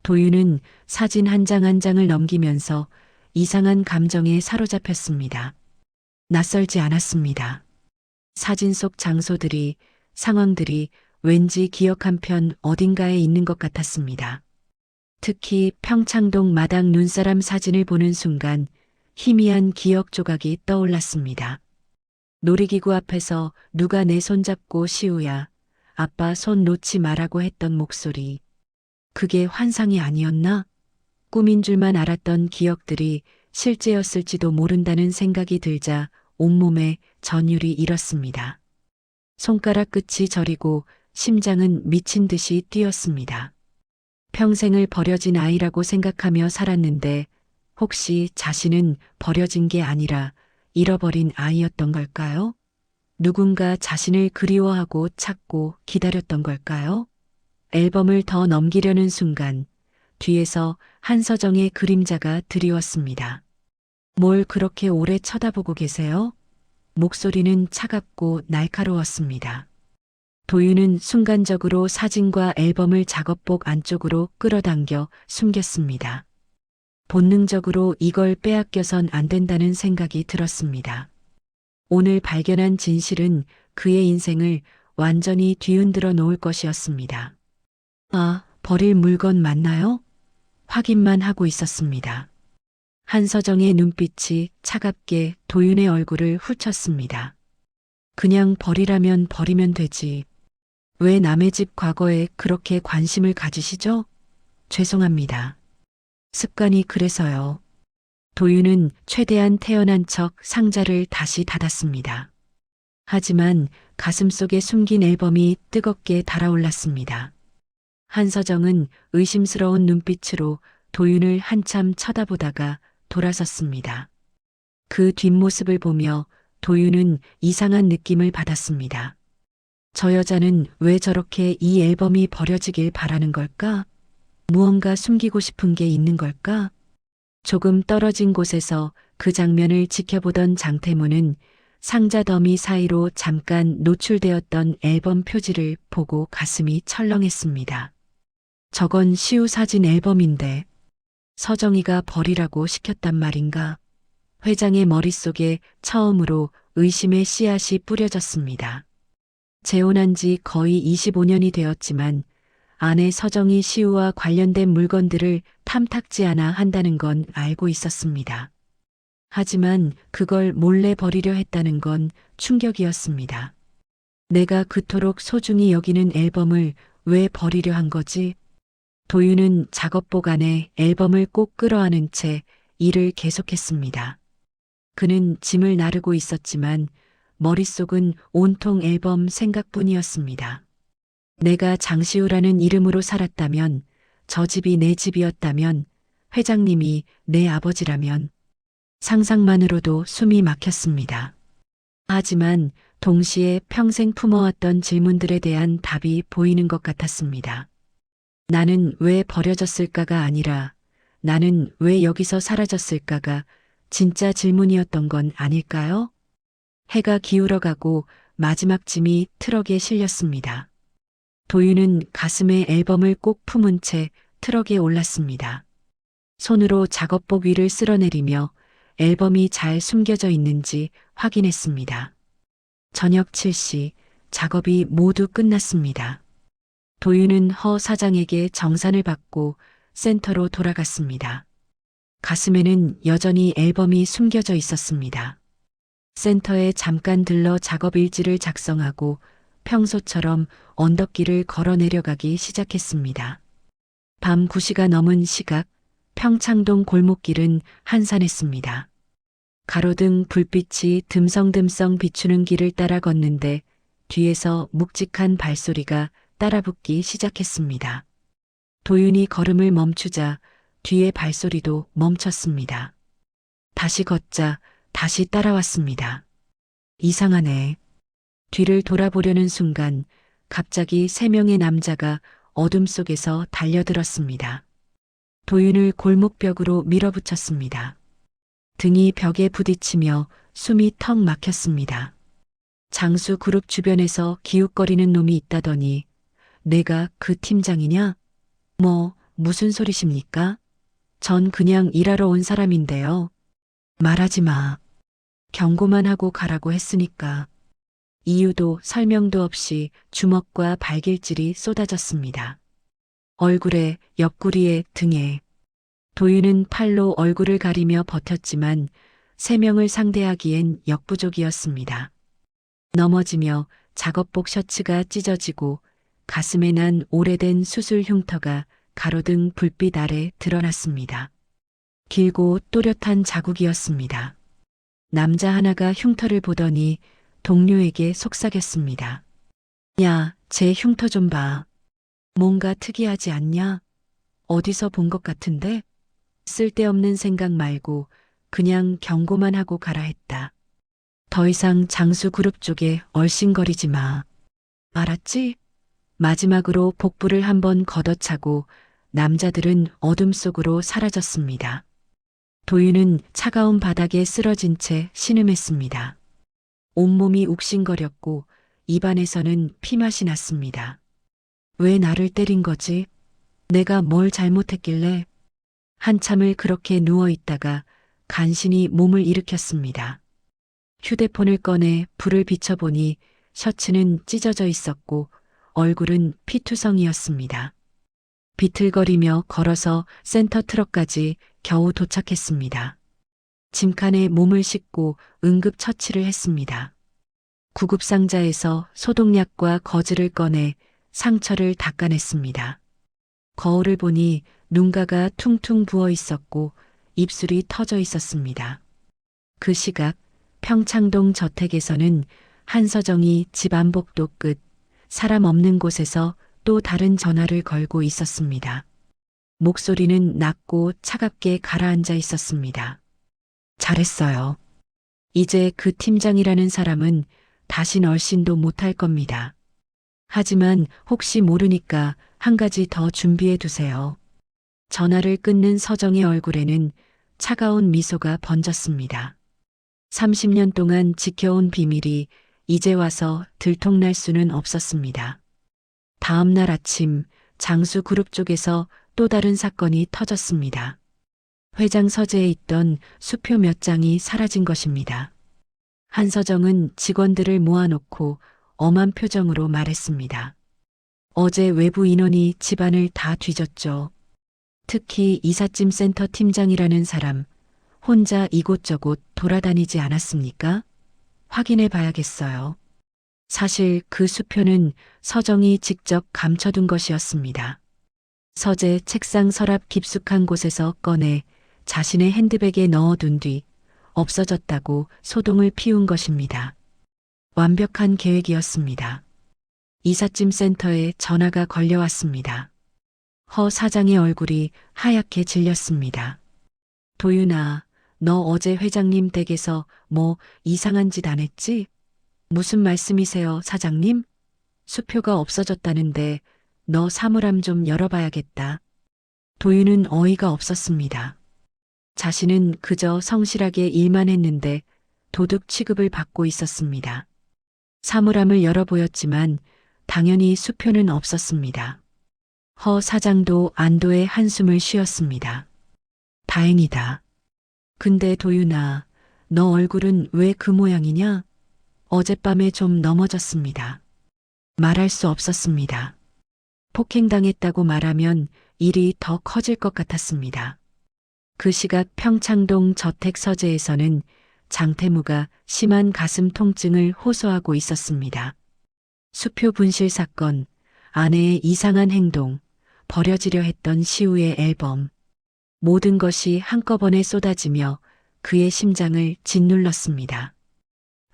도윤은 사진 한 장 한 장을 넘기면서 이상한 감정에 사로잡혔습니다. 낯설지 않았습니다. 사진 속 장소들이, 상황들이 왠지 기억 한편 어딘가에 있는 것 같았습니다. 특히 평창동 마당 눈사람 사진을 보는 순간 희미한 기억 조각이 떠올랐습니다. 놀이기구 앞에서 누가 내 손 잡고 시우야, 아빠 손 놓지 마라고 했던 목소리. 그게 환상이 아니었나? 꿈인 줄만 알았던 기억들이 실제였을지도 모른다는 생각이 들자 온몸에 전율이 일었습니다. 손가락 끝이 저리고 심장은 미친 듯이 뛰었습니다. 평생을 버려진 아이라고 생각하며 살았는데 혹시 자신은 버려진 게 아니라 잃어버린 아이였던 걸까요? 누군가 자신을 그리워하고 찾고 기다렸던 걸까요? 앨범을 더 넘기려는 순간 뒤에서 한서정의 그림자가 드리웠습니다. 뭘 그렇게 오래 쳐다보고 계세요? 목소리는 차갑고 날카로웠습니다. 도윤은 순간적으로 사진과 앨범을 작업복 안쪽으로 끌어당겨 숨겼습니다. 본능적으로 이걸 빼앗겨선 안 된다는 생각이 들었습니다. 오늘 발견한 진실은 그의 인생을 완전히 뒤흔들어 놓을 것이었습니다. 아, 버릴 물건 맞나요? 확인만 하고 있었습니다. 한서정의 눈빛이 차갑게 도윤의 얼굴을 훑쳤습니다. 그냥 버리라면 버리면 되지. 왜 남의 집 과거에 그렇게 관심을 가지시죠? 죄송합니다. 습관이 그래서요. 도윤은 최대한 태연한 척 상자를 다시 닫았습니다. 하지만 가슴속에 숨긴 앨범이 뜨겁게 달아올랐습니다. 한서정은 의심스러운 눈빛으로 도윤을 한참 쳐다보다가 돌아섰습니다. 그 뒷모습을 보며 도윤은 이상한 느낌을 받았습니다. 저 여자는 왜 저렇게 이 앨범이 버려지길 바라는 걸까? 무언가 숨기고 싶은 게 있는 걸까? 조금 떨어진 곳에서 그 장면을 지켜보던 장태무는 상자 더미 사이로 잠깐 노출되었던 앨범 표지를 보고 가슴이 철렁했습니다. 저건 시우 사진 앨범인데 서정이가 버리라고 시켰단 말인가? 회장의 머릿속에 처음으로 의심의 씨앗이 뿌려졌습니다. 재혼한 지 거의 25년이 되었지만 아내 서정이 시우와 관련된 물건들을 탐탁지 않아 한다는 건 알고 있었습니다. 하지만 그걸 몰래 버리려 했다는 건 충격이었습니다. 내가 그토록 소중히 여기는 앨범을 왜 버리려 한 거지? 도윤은 작업복 안에 앨범을 꼭 끌어안은 채 일을 계속했습니다. 그는 짐을 나르고 있었지만 머릿속은 온통 앨범 생각뿐이었습니다. 내가 장시우라는 이름으로 살았다면, 저 집이 내 집이었다면, 회장님이 내 아버지라면, 상상만으로도 숨이 막혔습니다. 하지만 동시에 평생 품어왔던 질문들에 대한 답이 보이는 것 같았습니다. 나는 왜 버려졌을까가 아니라 나는 왜 여기서 사라졌을까가 진짜 질문이었던 건 아닐까요? 해가 기울어가고 마지막 짐이 트럭에 실렸습니다. 도윤은 가슴에 앨범을 꼭 품은 채 트럭에 올랐습니다. 손으로 작업복 위를 쓸어내리며 앨범이 잘 숨겨져 있는지 확인했습니다. 저녁 7시 작업이 모두 끝났습니다. 도윤은 허 사장에게 정산을 받고 센터로 돌아갔습니다. 가슴에는 여전히 앨범이 숨겨져 있었습니다. 센터에 잠깐 들러 작업 일지를 작성하고 평소처럼 언덕길을 걸어 내려가기 시작했습니다. 밤 9시가 넘은 시각, 평창동 골목길은 한산했습니다. 가로등 불빛이 듬성듬성 비추는 길을 따라 걷는데 뒤에서 묵직한 발소리가 따라붙기 시작했습니다. 도윤이 걸음을 멈추자 뒤의 발소리도 멈췄습니다. 다시 걷자 다시 따라왔습니다. 이상하네. 뒤를 돌아보려는 순간 갑자기 3명의 남자가 어둠 속에서 달려들었습니다. 도윤을 골목벽으로 밀어붙였습니다. 등이 벽에 부딪히며 숨이 턱 막혔습니다. 장수 그룹 주변에서 기웃거리는 놈이 있다더니 내가 그 팀장이냐? 무슨 소리십니까? 전 그냥 일하러 온 사람인데요. 말하지 마. 경고만 하고 가라고 했으니까. 이유도 설명도 없이 주먹과 발길질이 쏟아졌습니다. 얼굴에, 옆구리에, 등에. 도윤은 팔로 얼굴을 가리며 버텼지만 3명을 상대하기엔 역부족이었습니다. 넘어지며 작업복 셔츠가 찢어지고 가슴에 난 오래된 수술 흉터가 가로등 불빛 아래 드러났습니다. 길고 또렷한 자국이었습니다. 남자 하나가 흉터를 보더니 동료에게 속삭였습니다. 야, 제 흉터 좀 봐. 뭔가 특이하지 않냐? 어디서 본 것 같은데? 쓸데없는 생각 말고 그냥 경고만 하고 가라 했다. 더 이상 장수 그룹 쪽에 얼씬거리지 마. 알았지? 마지막으로 복부를 한번 걷어차고 남자들은 어둠 속으로 사라졌습니다. 도윤은 차가운 바닥에 쓰러진 채 신음했습니다. 온몸이 욱신거렸고 입안에서는 피맛이 났습니다. 왜 나를 때린 거지? 내가 뭘 잘못했길래? 한참을 그렇게 누워 있다가 간신히 몸을 일으켰습니다. 휴대폰을 꺼내 불을 비춰보니 셔츠는 찢어져 있었고 얼굴은 피투성이었습니다. 비틀거리며 걸어서 센터 트럭까지 겨우 도착했습니다. 짐칸에 몸을 싣고 응급 처치를 했습니다. 구급상자에서 소독약과 거즈를 꺼내 상처를 닦아냈습니다. 거울을 보니 눈가가 퉁퉁 부어 있었고 입술이 터져 있었습니다. 그 시각 평창동 저택에서는 한서정이 집 안복도 끝 사람 없는 곳에서 또 다른 전화를 걸고 있었습니다. 목소리는 낮고 차갑게 가라앉아 있었습니다. 잘했어요. 이제 그 팀장이라는 사람은 다신 얼씬도 못할 겁니다. 하지만 혹시 모르니까 한 가지 더 준비해 두세요. 전화를 끊는 서정의 얼굴에는 차가운 미소가 번졌습니다. 30년 동안 지켜온 비밀이 이제 와서 들통날 수는 없었습니다. 다음 날 아침 장수 그룹 쪽에서 또 다른 사건이 터졌습니다. 회장 서재에 있던 수표 몇 장이 사라진 것입니다. 한서정은 직원들을 모아놓고 엄한 표정으로 말했습니다. 어제 외부 인원이 집안을 다 뒤졌죠. 특히 이삿짐 센터 팀장이라는 사람 혼자 이곳저곳 돌아다니지 않았습니까? 확인해 봐야겠어요. 사실 그 수표는 서정이 직접 감춰둔 것이었습니다. 서재 책상 서랍 깊숙한 곳에서 꺼내 자신의 핸드백에 넣어둔 뒤 없어졌다고 소동을 피운 것입니다. 완벽한 계획이었습니다. 이삿짐 센터에 전화가 걸려왔습니다. 허 사장의 얼굴이 하얗게 질렸습니다. 도윤아, 너 어제 회장님 댁에서 뭐 이상한 짓 안 했지? 무슨 말씀이세요, 사장님? 수표가 없어졌다는데 너 사물함 좀 열어봐야겠다. 도윤은 어이가 없었습니다. 자신은 그저 성실하게 일만 했는데 도둑 취급을 받고 있었습니다. 사물함을 열어보였지만 당연히 수표는 없었습니다. 허 사장도 안도의 한숨을 쉬었습니다. 다행이다. 근데 도윤아, 너 얼굴은 왜 그 모양이냐? 어젯밤에 좀 넘어졌습니다. 말할 수 없었습니다. 폭행당했다고 말하면 일이 더 커질 것 같았습니다. 그 시각 평창동 저택 서재에서는 장태무가 심한 가슴 통증을 호소하고 있었습니다. 수표 분실 사건, 아내의 이상한 행동, 버려지려 했던 시우의 앨범. 모든 것이 한꺼번에 쏟아지며 그의 심장을 짓눌렀습니다.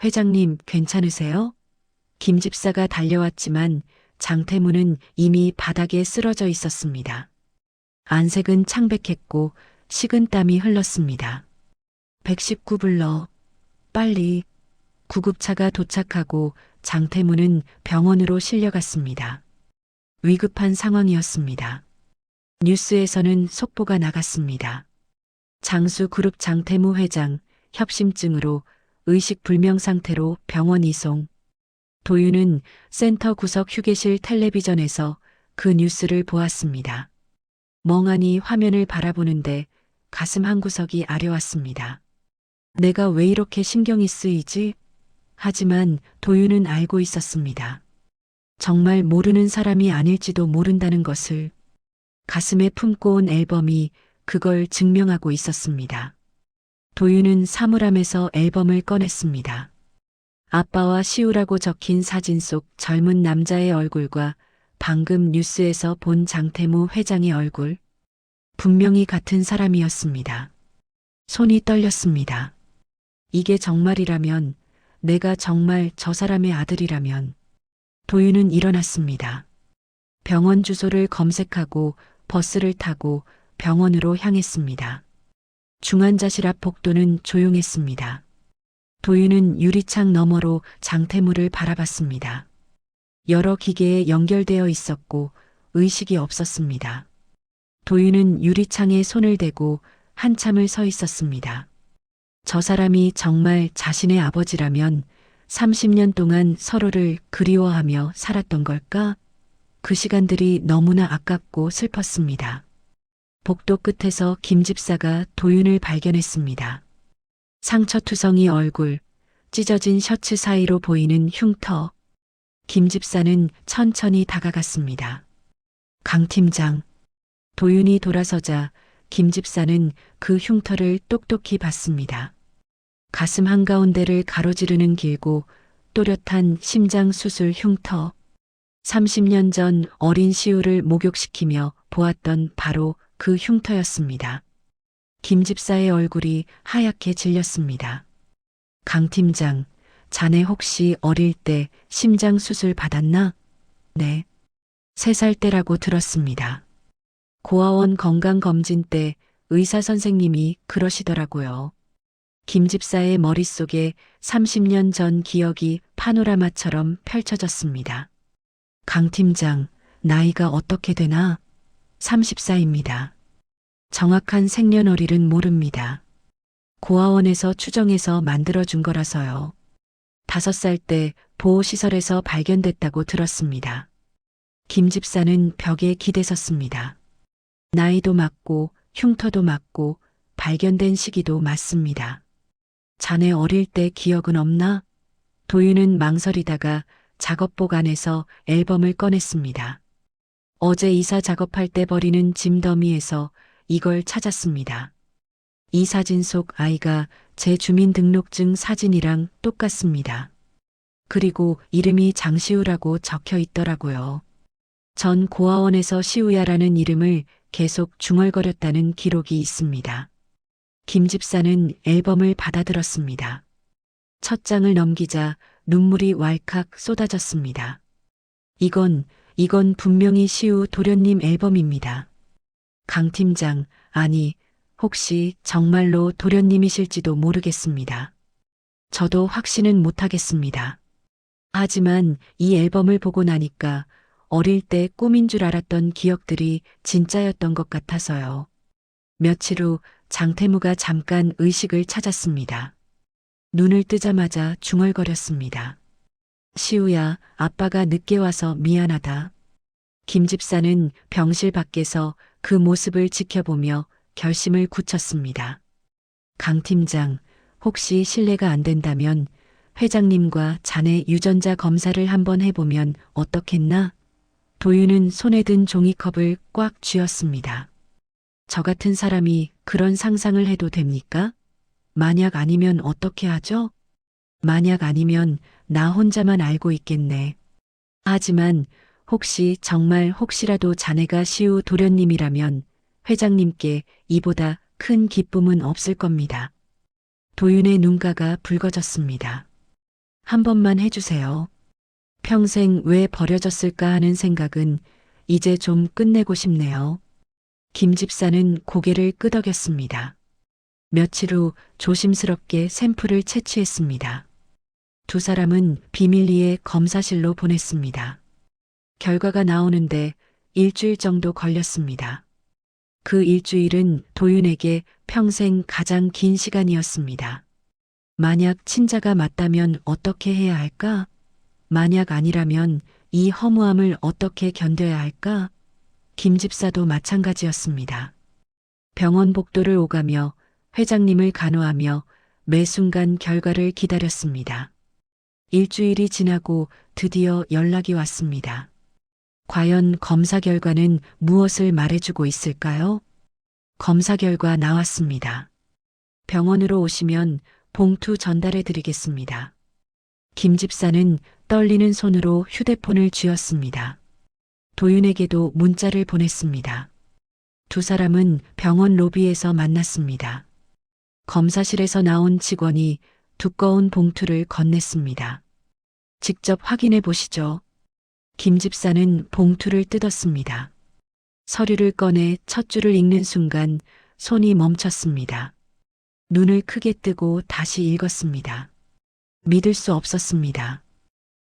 회장님, 괜찮으세요? 김 집사가 달려왔지만 장태무는 이미 바닥에 쓰러져 있었습니다. 안색은 창백했고 식은 땀이 흘렀습니다. 119 불러. 빨리. 구급차가 도착하고 장태무는 병원으로 실려갔습니다. 위급한 상황이었습니다. 뉴스에서는 속보가 나갔습니다. 장수 그룹 장태무 회장 협심증으로 의식 불명 상태로 병원 이송. 도윤은 센터 구석 휴게실 텔레비전에서 그 뉴스를 보았습니다. 멍하니 화면을 바라보는데 가슴 한구석이 아려왔습니다. 내가 왜 이렇게 신경이 쓰이지? 하지만 도윤은 알고 있었습니다. 정말 모르는 사람이 아닐지도 모른다는 것을. 가슴에 품고 온 앨범이 그걸 증명하고 있었습니다. 도윤은 사물함에서 앨범을 꺼냈습니다. 아빠와 시우라고 적힌 사진 속 젊은 남자의 얼굴과 방금 뉴스에서 본 장태무 회장의 얼굴. 분명히 같은 사람이었습니다. 손이 떨렸습니다. 이게 정말이라면, 내가 정말 저 사람의 아들이라면. 도윤은 일어났습니다. 병원 주소를 검색하고 버스를 타고 병원으로 향했습니다. 중환자실 앞 복도는 조용했습니다. 도윤은 유리창 너머로 장태무를 바라봤습니다. 여러 기계에 연결되어 있었고 의식이 없었습니다. 도윤은 유리창에 손을 대고 한참을 서 있었습니다. 저 사람이 정말 자신의 아버지라면 30년 동안 서로를 그리워하며 살았던 걸까? 그 시간들이 너무나 아깝고 슬펐습니다. 복도 끝에서 김 집사가 도윤을 발견했습니다. 상처투성이 얼굴, 찢어진 셔츠 사이로 보이는 흉터. 김 집사는 천천히 다가갔습니다. 강 팀장. 도윤이 돌아서자 김 집사는 그 흉터를 똑똑히 봤습니다. 가슴 한가운데를 가로지르는 길고 또렷한 심장 수술 흉터. 30년 전 어린 시우를 목욕시키며 보았던 바로 그 흉터였습니다. 김 집사의 얼굴이 하얗게 질렸습니다. 강 팀장, 자네 혹시 어릴 때 심장 수술 받았나? 네. 3살 때라고 들었습니다. 고아원 건강검진 때 의사 선생님이 그러시더라고요. 김 집사의 머릿속에 30년 전 기억이 파노라마처럼 펼쳐졌습니다. 강 팀장, 나이가 어떻게 되나? 34입니다. 정확한 생년월일은 모릅니다. 고아원에서 추정해서 만들어준 거라서요. 5살 때 보호시설에서 발견됐다고 들었습니다. 김 집사는 벽에 기대섰습니다. 나이도 맞고 흉터도 맞고 발견된 시기도 맞습니다. 자네 어릴 때 기억은 없나? 도윤은 망설이다가 작업복 안에서 앨범을 꺼냈습니다. 어제 이사 작업할 때 버리는 짐 더미에서 이걸 찾았습니다. 이 사진 속 아이가 제 주민등록증 사진이랑 똑같습니다. 그리고 이름이 장시우라고 적혀 있더라고요. 전 고아원에서 시우야라는 이름을 계속 중얼거렸다는 기록이 있습니다. 김 집사는 앨범을 받아들었습니다. 첫 장을 넘기자 눈물이 왈칵 쏟아졌습니다. 이건 분명히 시우 도련님 앨범입니다. 강 팀장, 아니, 혹시 정말로 도련님이실지도 모르겠습니다. 저도 확신은 못하겠습니다. 하지만 이 앨범을 보고 나니까 어릴 때 꿈인 줄 알았던 기억들이 진짜였던 것 같아서요. 며칠 후 장태무가 잠깐 의식을 찾았습니다. 눈을 뜨자마자 중얼거렸습니다. 시우야, 아빠가 늦게 와서 미안하다. 김 집사는 병실 밖에서 그 모습을 지켜보며 결심을 굳혔습니다. 강 팀장, 혹시 실례가 안 된다면 회장님과 자네 유전자 검사를 한번 해보면 어떻겠나? 도윤은 손에 든 종이컵을 꽉 쥐었습니다. 저 같은 사람이 그런 상상을 해도 됩니까? 만약 아니면 어떻게 하죠? 만약 아니면 나 혼자만 알고 있겠네. 하지만 혹시 정말 혹시라도 자네가 시우 도련님이라면 회장님께 이보다 큰 기쁨은 없을 겁니다. 도윤의 눈가가 붉어졌습니다. 한 번만 해주세요. 평생 왜 버려졌을까 하는 생각은 이제 좀 끝내고 싶네요. 김 집사는 고개를 끄덕였습니다. 며칠 후 조심스럽게 샘플을 채취했습니다. 두 사람은 비밀리에 검사실로 보냈습니다. 결과가 나오는데 일주일 정도 걸렸습니다. 그 일주일은 도윤에게 평생 가장 긴 시간이었습니다. 만약 친자가 맞다면 어떻게 해야 할까? 만약 아니라면 이 허무함을 어떻게 견뎌야 할까? 김 집사도 마찬가지였습니다. 병원 복도를 오가며 회장님을 간호하며 매 순간 결과를 기다렸습니다. 일주일이 지나고 드디어 연락이 왔습니다. 과연 검사 결과는 무엇을 말해주고 있을까요? 검사 결과 나왔습니다. 병원으로 오시면 봉투 전달해 드리겠습니다. 김 집사는 떨리는 손으로 휴대폰을 쥐었습니다. 도윤에게도 문자를 보냈습니다. 두 사람은 병원 로비에서 만났습니다. 검사실에서 나온 직원이 두꺼운 봉투를 건넸습니다. 직접 확인해 보시죠. 김 집사는 봉투를 뜯었습니다. 서류를 꺼내 첫 줄을 읽는 순간 손이 멈췄습니다. 눈을 크게 뜨고 다시 읽었습니다. 믿을 수 없었습니다.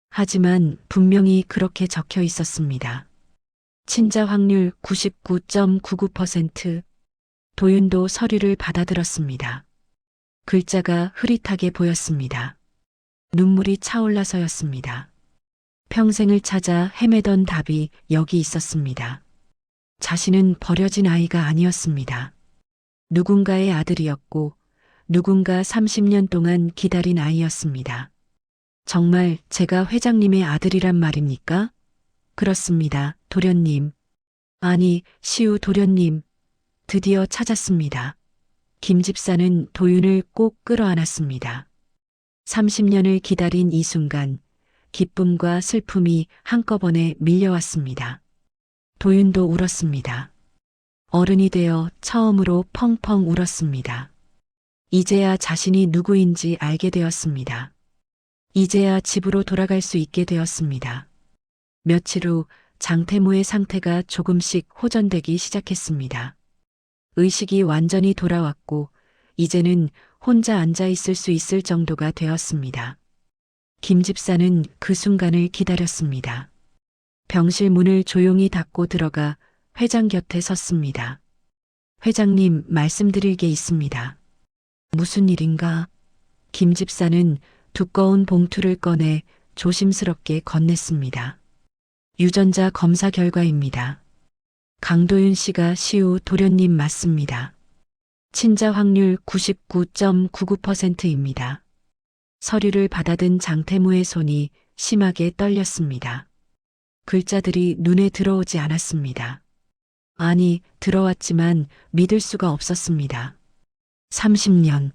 하지만 분명히 그렇게 적혀 있었습니다. 친자 확률 99.99%. 도윤도 서류를 받아들었습니다. 글자가 흐릿하게 보였습니다. 눈물이 차올라서였습니다. 평생을 찾아 헤매던 답이 여기 있었습니다. 자신은 버려진 아이가 아니었습니다. 누군가의 아들이었고 누군가 30년 동안 기다린 아이였습니다. 정말 제가 회장님의 아들이란 말입니까? 그렇습니다, 도련님. 아니, 시우 도련님. 드디어 찾았습니다. 김 집사는 도윤을 꼭 끌어안았습니다. 30년을 기다린 이 순간, 기쁨과 슬픔이 한꺼번에 밀려왔습니다. 도윤도 울었습니다. 어른이 되어 처음으로 펑펑 울었습니다. 이제야 자신이 누구인지 알게 되었습니다. 이제야 집으로 돌아갈 수 있게 되었습니다. 며칠 후 장태무의 상태가 조금씩 호전되기 시작했습니다. 의식이 완전히 돌아왔고 이제는 혼자 앉아 있을 수 있을 정도가 되었습니다. 김 집사는 그 순간을 기다렸습니다. 병실 문을 조용히 닫고 들어가 회장 곁에 섰습니다. 회장님, 말씀드릴 게 있습니다. 무슨 일인가? 김 집사는 두꺼운 봉투를 꺼내 조심스럽게 건넸습니다. 유전자 검사 결과입니다. 강도윤 씨가 시우 도련님 맞습니다. 친자 확률 99.99%입니다. 서류를 받아든 장태무의 손이 심하게 떨렸습니다. 글자들이 눈에 들어오지 않았습니다. 아니, 들어왔지만 믿을 수가 없었습니다. 30년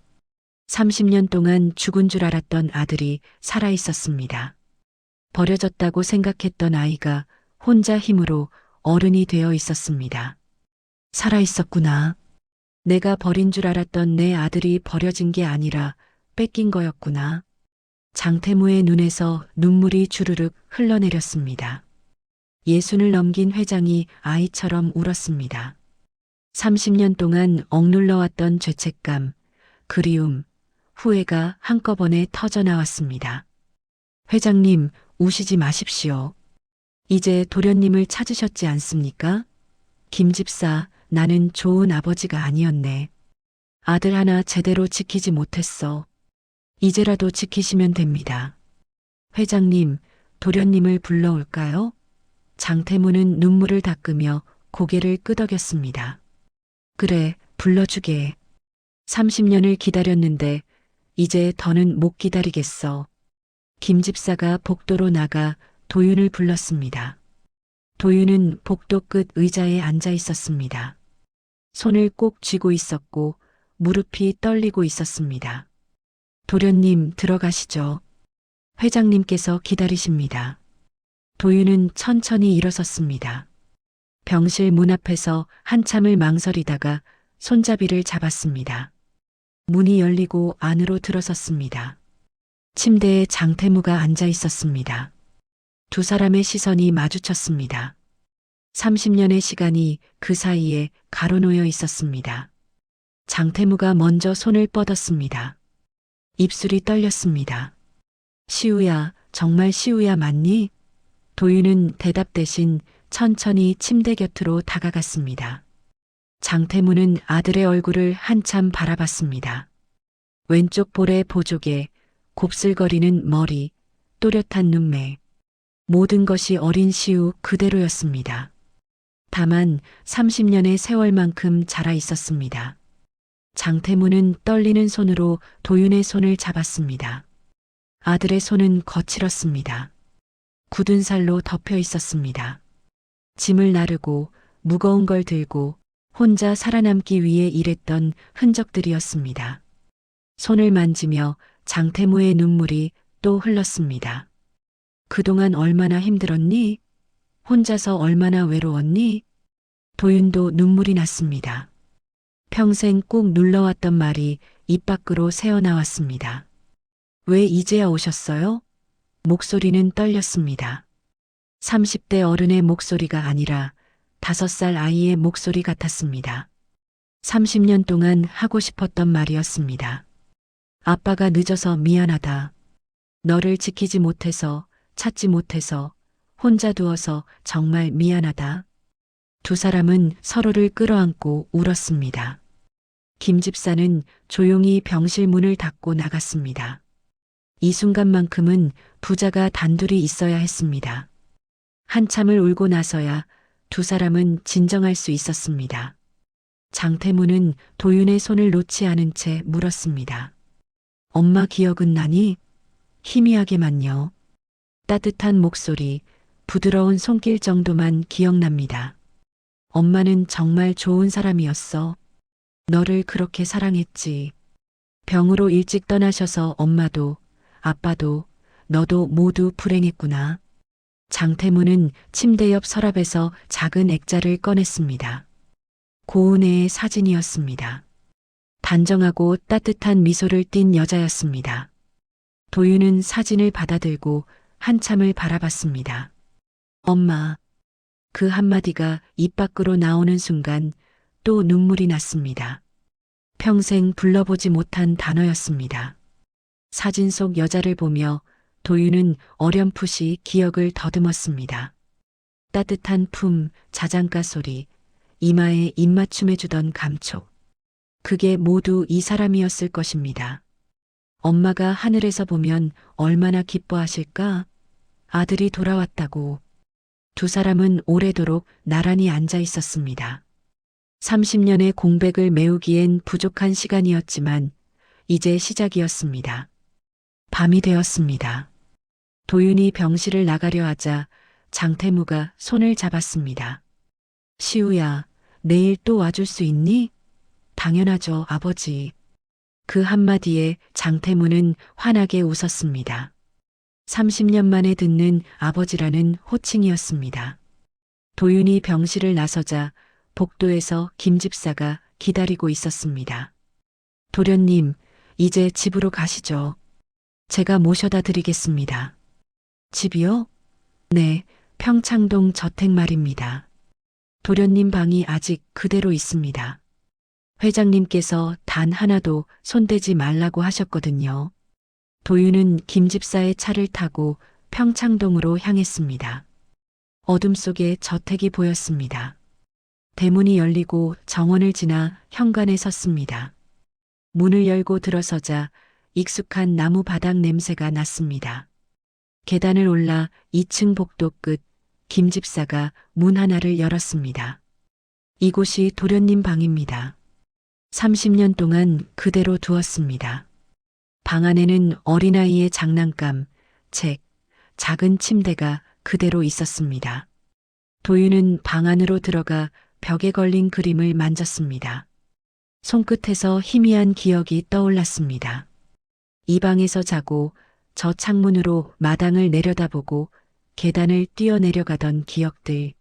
동안 죽은 줄 알았던 아들이 살아 있었습니다. 버려졌다고 생각했던 아이가 혼자 힘으로 어른이 되어 있었습니다. 살아 있었구나. 내가 버린 줄 알았던 내 아들이 버려진 게 아니라 뺏긴 거였구나. 장태무의 눈에서 눈물이 주르륵 흘러내렸습니다. 60을 넘긴 회장이 아이처럼 울었습니다. 30년 동안 억눌러왔던 죄책감, 그리움, 후회가 한꺼번에 터져나왔습니다. 회장님, 우시지 마십시오. 이제 도련님을 찾으셨지 않습니까? 김 집사, 나는 좋은 아버지가 아니었네. 아들 하나 제대로 지키지 못했어. 이제라도 지키시면 됩니다. 회장님, 도련님을 불러올까요? 장태무는 눈물을 닦으며 고개를 끄덕였습니다. 그래, 불러주게. 30년을 기다렸는데 이제 더는 못 기다리겠어. 김 집사가 복도로 나가 도윤을 불렀습니다. 도윤은 복도 끝 의자에 앉아 있었습니다. 손을 꼭 쥐고 있었고 무릎이 떨리고 있었습니다. 도련님, 들어가시죠. 회장님께서 기다리십니다. 도윤은 천천히 일어섰습니다. 병실 문 앞에서 한참을 망설이다가 손잡이를 잡았습니다. 문이 열리고 안으로 들어섰습니다. 침대에 장태무가 앉아 있었습니다. 두 사람의 시선이 마주쳤습니다. 30년의 시간이 그 사이에 가로놓여 있었습니다. 장태무가 먼저 손을 뻗었습니다. 입술이 떨렸습니다. 시우야, 정말 시우야 맞니? 도윤은 대답 대신 천천히 침대 곁으로 다가갔습니다. 장태무는 아들의 얼굴을 한참 바라봤습니다. 왼쪽 볼에 보조개, 곱슬거리는 머리, 또렷한 눈매. 모든 것이 어린 시우 그대로였습니다. 다만 30년의 세월만큼 자라 있었습니다. 장태무는 떨리는 손으로 도윤의 손을 잡았습니다. 아들의 손은 거칠었습니다. 굳은 살로 덮여 있었습니다. 짐을 나르고 무거운 걸 들고 혼자 살아남기 위해 일했던 흔적들이었습니다. 손을 만지며 장태무의 눈물이 또 흘렀습니다. 그동안 얼마나 힘들었니? 혼자서 얼마나 외로웠니? 도윤도 눈물이 났습니다. 평생 꾹 눌러왔던 말이 입 밖으로 새어나왔습니다. 왜 이제야 오셨어요? 목소리는 떨렸습니다. 30대 어른의 목소리가 아니라 5살 아이의 목소리 같았습니다. 30년 동안 하고 싶었던 말이었습니다. 아빠가 늦어서 미안하다. 너를 지키지 못해서, 찾지 못해서, 혼자 두어서 정말 미안하다. 두 사람은 서로를 끌어안고 울었습니다. 김 집사는 조용히 병실 문을 닫고 나갔습니다. 이 순간만큼은 부자가 단둘이 있어야 했습니다. 한참을 울고 나서야 두 사람은 진정할 수 있었습니다. 장태무는 도윤의 손을 놓지 않은 채 물었습니다. 엄마 기억은 나니? 희미하게만요. 따뜻한 목소리, 부드러운 손길 정도만 기억납니다. 엄마는 정말 좋은 사람이었어. 너를 그렇게 사랑했지. 병으로 일찍 떠나셔서 엄마도, 아빠도, 너도 모두 불행했구나. 장태무는 침대 옆 서랍에서 작은 액자를 꺼냈습니다. 고은혜의 사진이었습니다. 단정하고 따뜻한 미소를 띤 여자였습니다. 도윤은 사진을 받아들고 한참을 바라봤습니다. 엄마. 그 한마디가 입 밖으로 나오는 순간 또 눈물이 났습니다. 평생 불러보지 못한 단어였습니다. 사진 속 여자를 보며 도윤은 어렴풋이 기억을 더듬었습니다. 따뜻한 품, 자장가 소리, 이마에 입맞춤해주던 감촉. 그게 모두 이 사람이었을 것입니다. 엄마가 하늘에서 보면 얼마나 기뻐하실까? 아들이 돌아왔다고. 두 사람은 오래도록 나란히 앉아 있었습니다. 30년의 공백을 메우기엔 부족한 시간이었지만 이제 시작이었습니다. 밤이 되었습니다. 도윤이 병실을 나가려 하자 장태무가 손을 잡았습니다. 시우야, 내일 또 와줄 수 있니? 당연하죠, 아버지. 그 한마디에 장태무는 환하게 웃었습니다. 30년 만에 듣는 아버지라는 호칭이었습니다. 도윤이 병실을 나서자 복도에서 김 집사가 기다리고 있었습니다. 도련님, 이제 집으로 가시죠. 제가 모셔다 드리겠습니다. 집이요? 네, 평창동 저택 말입니다. 도련님 방이 아직 그대로 있습니다. 회장님께서 단 하나도 손대지 말라고 하셨거든요. 도윤은 김 집사의 차를 타고 평창동으로 향했습니다. 어둠 속에 저택이 보였습니다. 대문이 열리고 정원을 지나 현관에 섰습니다. 문을 열고 들어서자 익숙한 나무 바닥 냄새가 났습니다. 계단을 올라 2층 복도 끝 김 집사가 문 하나를 열었습니다. 이곳이 도련님 방입니다. 30년 동안 그대로 두었습니다. 방 안에는 어린아이의 장난감, 책, 작은 침대가 그대로 있었습니다. 도윤은 방 안으로 들어가 벽에 걸린 그림을 만졌습니다. 손끝에서 희미한 기억이 떠올랐습니다. 이 방에서 자고 저 창문으로 마당을 내려다보고 계단을 뛰어내려가던 기억들.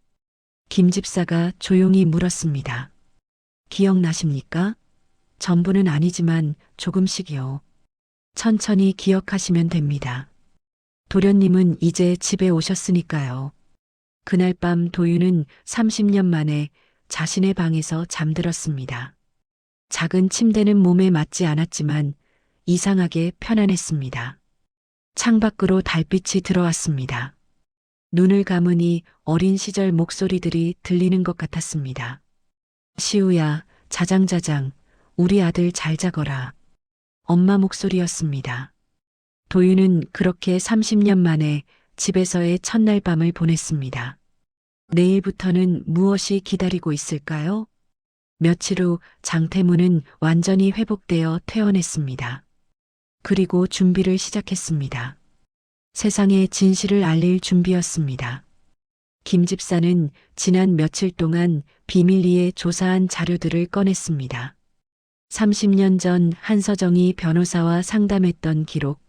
김 집사가 조용히 물었습니다. 기억나십니까? 전부는 아니지만 조금씩이요. 천천히 기억하시면 됩니다. 도련님은 이제 집에 오셨으니까요. 그날 밤 도윤은 30년 만에 자신의 방에서 잠들었습니다. 작은 침대는 몸에 맞지 않았지만 이상하게 편안했습니다. 창밖으로 달빛이 들어왔습니다. 눈을 감으니 어린 시절 목소리들이 들리는 것 같았습니다. 시우야, 자장자장, 우리 아들 잘 자거라. 엄마 목소리였습니다. 도윤은 그렇게 30년 만에 집에서의 첫날 밤을 보냈습니다. 내일부터는 무엇이 기다리고 있을까요? 며칠 후 장태무는 완전히 회복되어 퇴원했습니다. 그리고 준비를 시작했습니다. 세상에 진실을 알릴 준비였습니다. 김 집사는 지난 며칠 동안 비밀리에 조사한 자료들을 꺼냈습니다. 30년 전 한서정이 변호사와 상담했던 기록,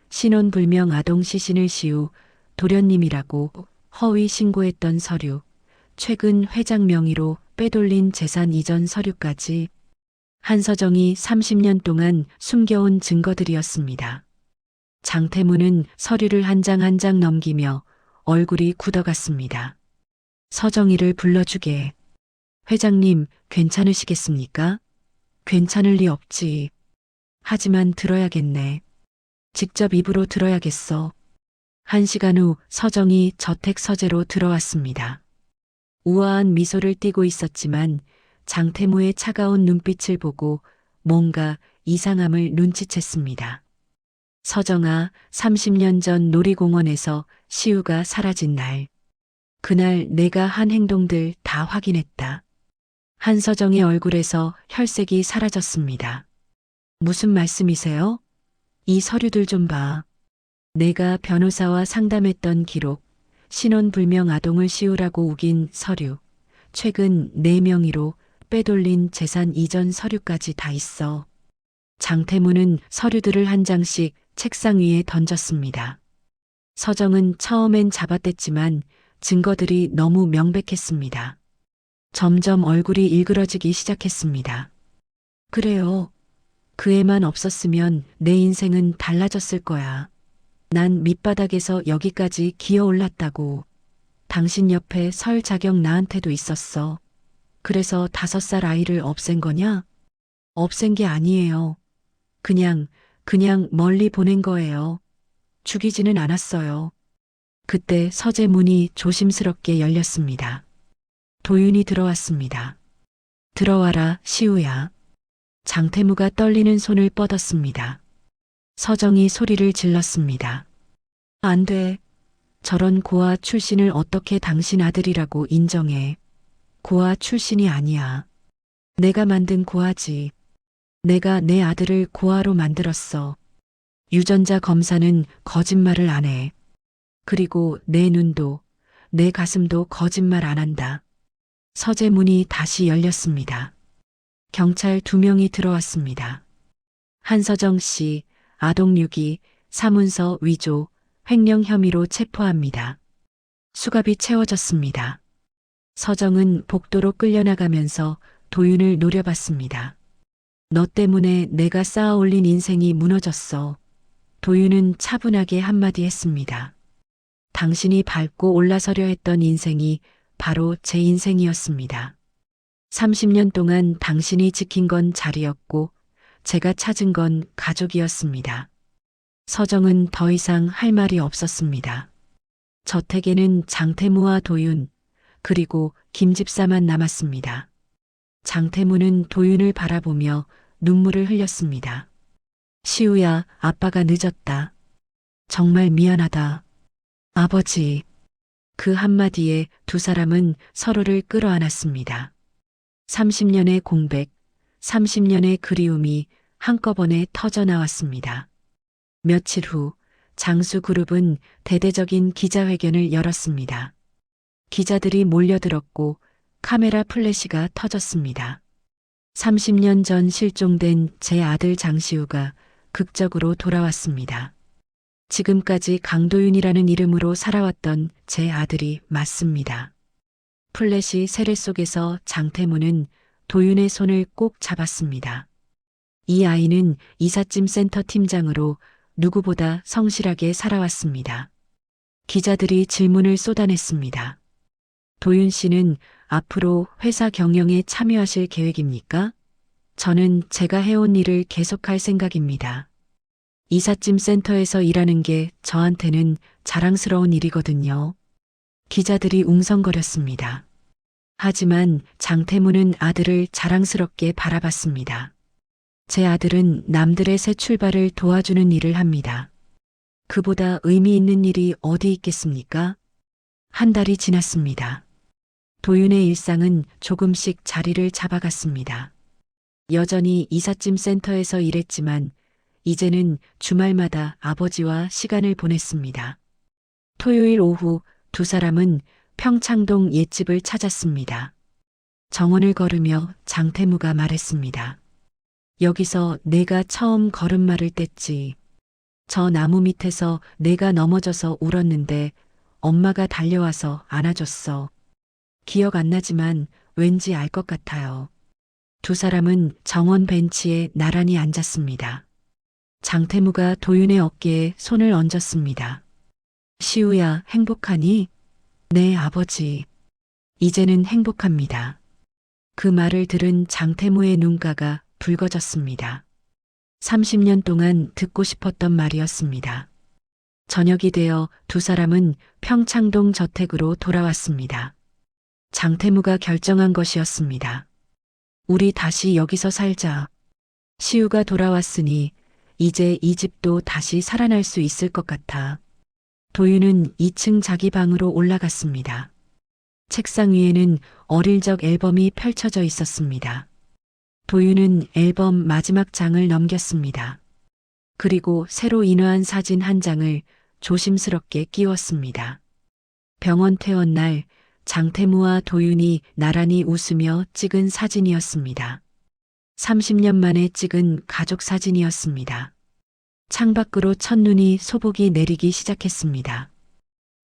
신혼불명 아동 시신을 시우 도련님이라고 허위 신고했던 서류, 최근 회장 명의로 빼돌린 재산 이전 서류까지 한서정이 30년 동안 숨겨온 증거들이었습니다. 장태무는 서류를 한 장 한 장 넘기며 얼굴이 굳어갔습니다. 서정이를 불러주게. 회장님, 괜찮으시겠습니까? 괜찮을 리 없지. 하지만 들어야겠네. 직접 입으로 들어야겠어. 1시간 후 서정이 저택 서재로 들어왔습니다. 우아한 미소를 띠고 있었지만 장태무의 차가운 눈빛을 보고 뭔가 이상함을 눈치챘습니다. 서정아, 30년 전 놀이공원에서 시우가 사라진 날. 그날 내가 한 행동들 다 확인했다. 한서정의 얼굴에서 혈색이 사라졌습니다. 무슨 말씀이세요? 이 서류들 좀 봐. 내가 변호사와 상담했던 기록, 신원불명 아동을 시우라고 우긴 서류, 최근 내 명의로 빼돌린 재산 이전 서류까지 다 있어. 장태무는 서류들을 한 장씩 책상 위에 던졌습니다. 서정은 처음엔 잡아댔지만 증거들이 너무 명백했습니다. 점점 얼굴이 일그러지기 시작했습니다. 그래요. 그 애만 없었으면 내 인생은 달라졌을 거야. 난 밑바닥에서 여기까지 기어 올랐다고. 당신 옆에 설 자격 나한테도 있었어. 그래서 5살 아이를 없앤 거냐? 없앤 게 아니에요. 그냥 멀리 보낸 거예요. 죽이지는 않았어요. 그때 서재 문이 조심스럽게 열렸습니다. 도윤이 들어왔습니다. 들어와라, 시우야. 장태무가 떨리는 손을 뻗었습니다. 서정이 소리를 질렀습니다. 안 돼. 저런 고아 출신을 어떻게 당신 아들이라고 인정해. 고아 출신이 아니야. 내가 만든 고아지. 내가 내 아들을 고아로 만들었어. 유전자 검사는 거짓말을 안 해. 그리고 내 눈도, 내 가슴도 거짓말 안 한다. 서재 문이 다시 열렸습니다. 경찰 2명이 들어왔습니다. 한서정 씨, 아동유기, 사문서 위조, 횡령 혐의로 체포합니다. 수갑이 채워졌습니다. 서정은 복도로 끌려나가면서 도윤을 노려봤습니다. 너 때문에 내가 쌓아올린 인생이 무너졌어. 도윤은 차분하게 한마디 했습니다. 당신이 밟고 올라서려 했던 인생이 바로 제 인생이었습니다. 30년 동안 당신이 지킨 건 자리였고 제가 찾은 건 가족이었습니다. 서정은 더 이상 할 말이 없었습니다. 저택에는 장태무와 도윤, 그리고 김 집사만 남았습니다. 장태무는 도윤을 바라보며 눈물을 흘렸습니다. 시우야, 아빠가 늦었다. 정말 미안하다. 아버지. 그 한마디에 두 사람은 서로를 끌어안았습니다. 30년의 공백, 30년의 그리움이 한꺼번에 터져나왔습니다. 며칠 후 장수그룹은 대대적인 기자회견을 열었습니다. 기자들이 몰려들었고 카메라 플래시가 터졌습니다. 30년 전 실종된 제 아들 장시우가 극적으로 돌아왔습니다. 지금까지 강도윤이라는 이름으로 살아왔던 제 아들이 맞습니다. 플래시 세례 속에서 장태무는 도윤의 손을 꼭 잡았습니다. 이 아이는 이삿짐 센터 팀장으로 누구보다 성실하게 살아왔습니다. 기자들이 질문을 쏟아냈습니다. 도윤 씨는 앞으로 회사 경영에 참여하실 계획입니까? 저는 제가 해온 일을 계속할 생각입니다. 이삿짐 센터에서 일하는 게 저한테는 자랑스러운 일이거든요. 기자들이 웅성거렸습니다. 하지만 장태무는 아들을 자랑스럽게 바라봤습니다. 제 아들은 남들의 새 출발을 도와주는 일을 합니다. 그보다 의미 있는 일이 어디 있겠습니까? 한 달이 지났습니다. 도윤의 일상은 조금씩 자리를 잡아갔습니다. 여전히 이삿짐 센터에서 일했지만 이제는 주말마다 아버지와 시간을 보냈습니다. 토요일 오후 두 사람은 평창동 옛집을 찾았습니다. 정원을 걸으며 장태무가 말했습니다. 여기서 내가 처음 걸음마를 뗐지. 저 나무 밑에서 내가 넘어져서 울었는데 엄마가 달려와서 안아줬어. 기억 안 나지만 왠지 알 것 같아요. 두 사람은 정원 벤치에 나란히 앉았습니다. 장태무가 도윤의 어깨에 손을 얹었습니다. 시우야, 행복하니? 네, 아버지. 이제는 행복합니다. 그 말을 들은 장태무의 눈가가 붉어졌습니다. 30년 동안 듣고 싶었던 말이었습니다. 저녁이 되어 두 사람은 평창동 저택으로 돌아왔습니다. 장태무가 결정한 것이었습니다. 우리 다시 여기서 살자. 시우가 돌아왔으니 이제 이 집도 다시 살아날 수 있을 것 같아. 도윤은 2층 자기 방으로 올라갔습니다. 책상 위에는 어릴 적 앨범이 펼쳐져 있었습니다. 도윤은 앨범 마지막 장을 넘겼습니다. 그리고 새로 인화한 사진 한 장을 조심스럽게 끼웠습니다. 병원 퇴원 날 장태무와 도윤이 나란히 웃으며 찍은 사진이었습니다. 30년 만에 찍은 가족 사진이었습니다. 창밖으로 첫눈이 소복이 내리기 시작했습니다.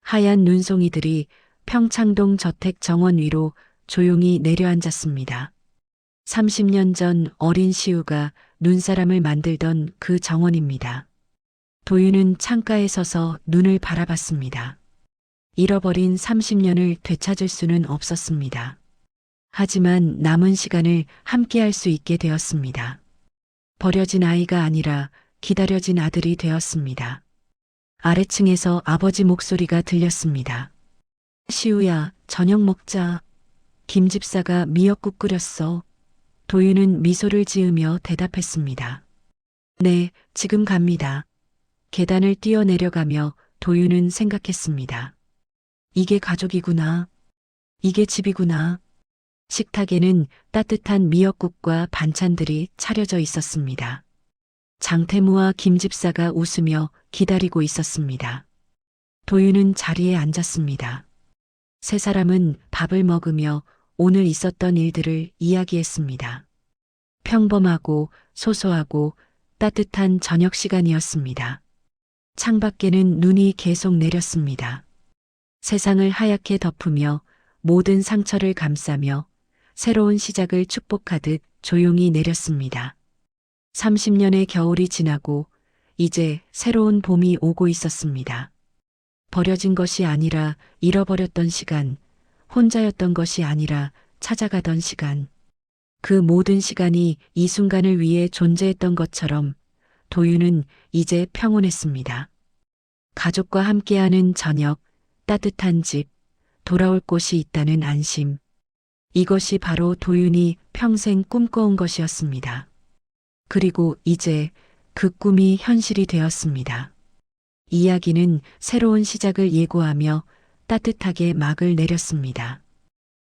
하얀 눈송이들이 평창동 저택 정원 위로 조용히 내려앉았습니다. 30년 전 어린 시우가 눈사람을 만들던 그 정원입니다. 도윤은 창가에 서서 눈을 바라봤습니다. 잃어버린 30년을 되찾을 수는 없었습니다. 하지만 남은 시간을 함께할 수 있게 되었습니다. 버려진 아이가 아니라 기다려진 아들이 되었습니다. 아래층에서 아버지 목소리가 들렸습니다. 시우야, 저녁 먹자. 김 집사가 미역국 끓였어. 도윤은 미소를 지으며 대답했습니다. 네, 지금 갑니다. 계단을 뛰어내려가며 도윤은 생각했습니다. 이게 가족이구나. 이게 집이구나. 식탁에는 따뜻한 미역국과 반찬들이 차려져 있었습니다. 장태무와 김 집사가 웃으며 기다리고 있었습니다. 도윤은 자리에 앉았습니다. 세 사람은 밥을 먹으며 오늘 있었던 일들을 이야기했습니다. 평범하고 소소하고 따뜻한 저녁 시간이었습니다. 창밖에는 눈이 계속 내렸습니다. 세상을 하얗게 덮으며 모든 상처를 감싸며 새로운 시작을 축복하듯 조용히 내렸습니다. 30년의 겨울이 지나고 이제 새로운 봄이 오고 있었습니다. 버려진 것이 아니라 잃어버렸던 시간, 혼자였던 것이 아니라 찾아가던 시간. 그 모든 시간이 이 순간을 위해 존재했던 것처럼 도윤은 이제 평온했습니다. 가족과 함께하는 저녁, 따뜻한 집, 돌아올 곳이 있다는 안심. 이것이 바로 도윤이 평생 꿈꿔온 것이었습니다. 그리고 이제 그 꿈이 현실이 되었습니다. 이야기는 새로운 시작을 예고하며 따뜻하게 막을 내렸습니다.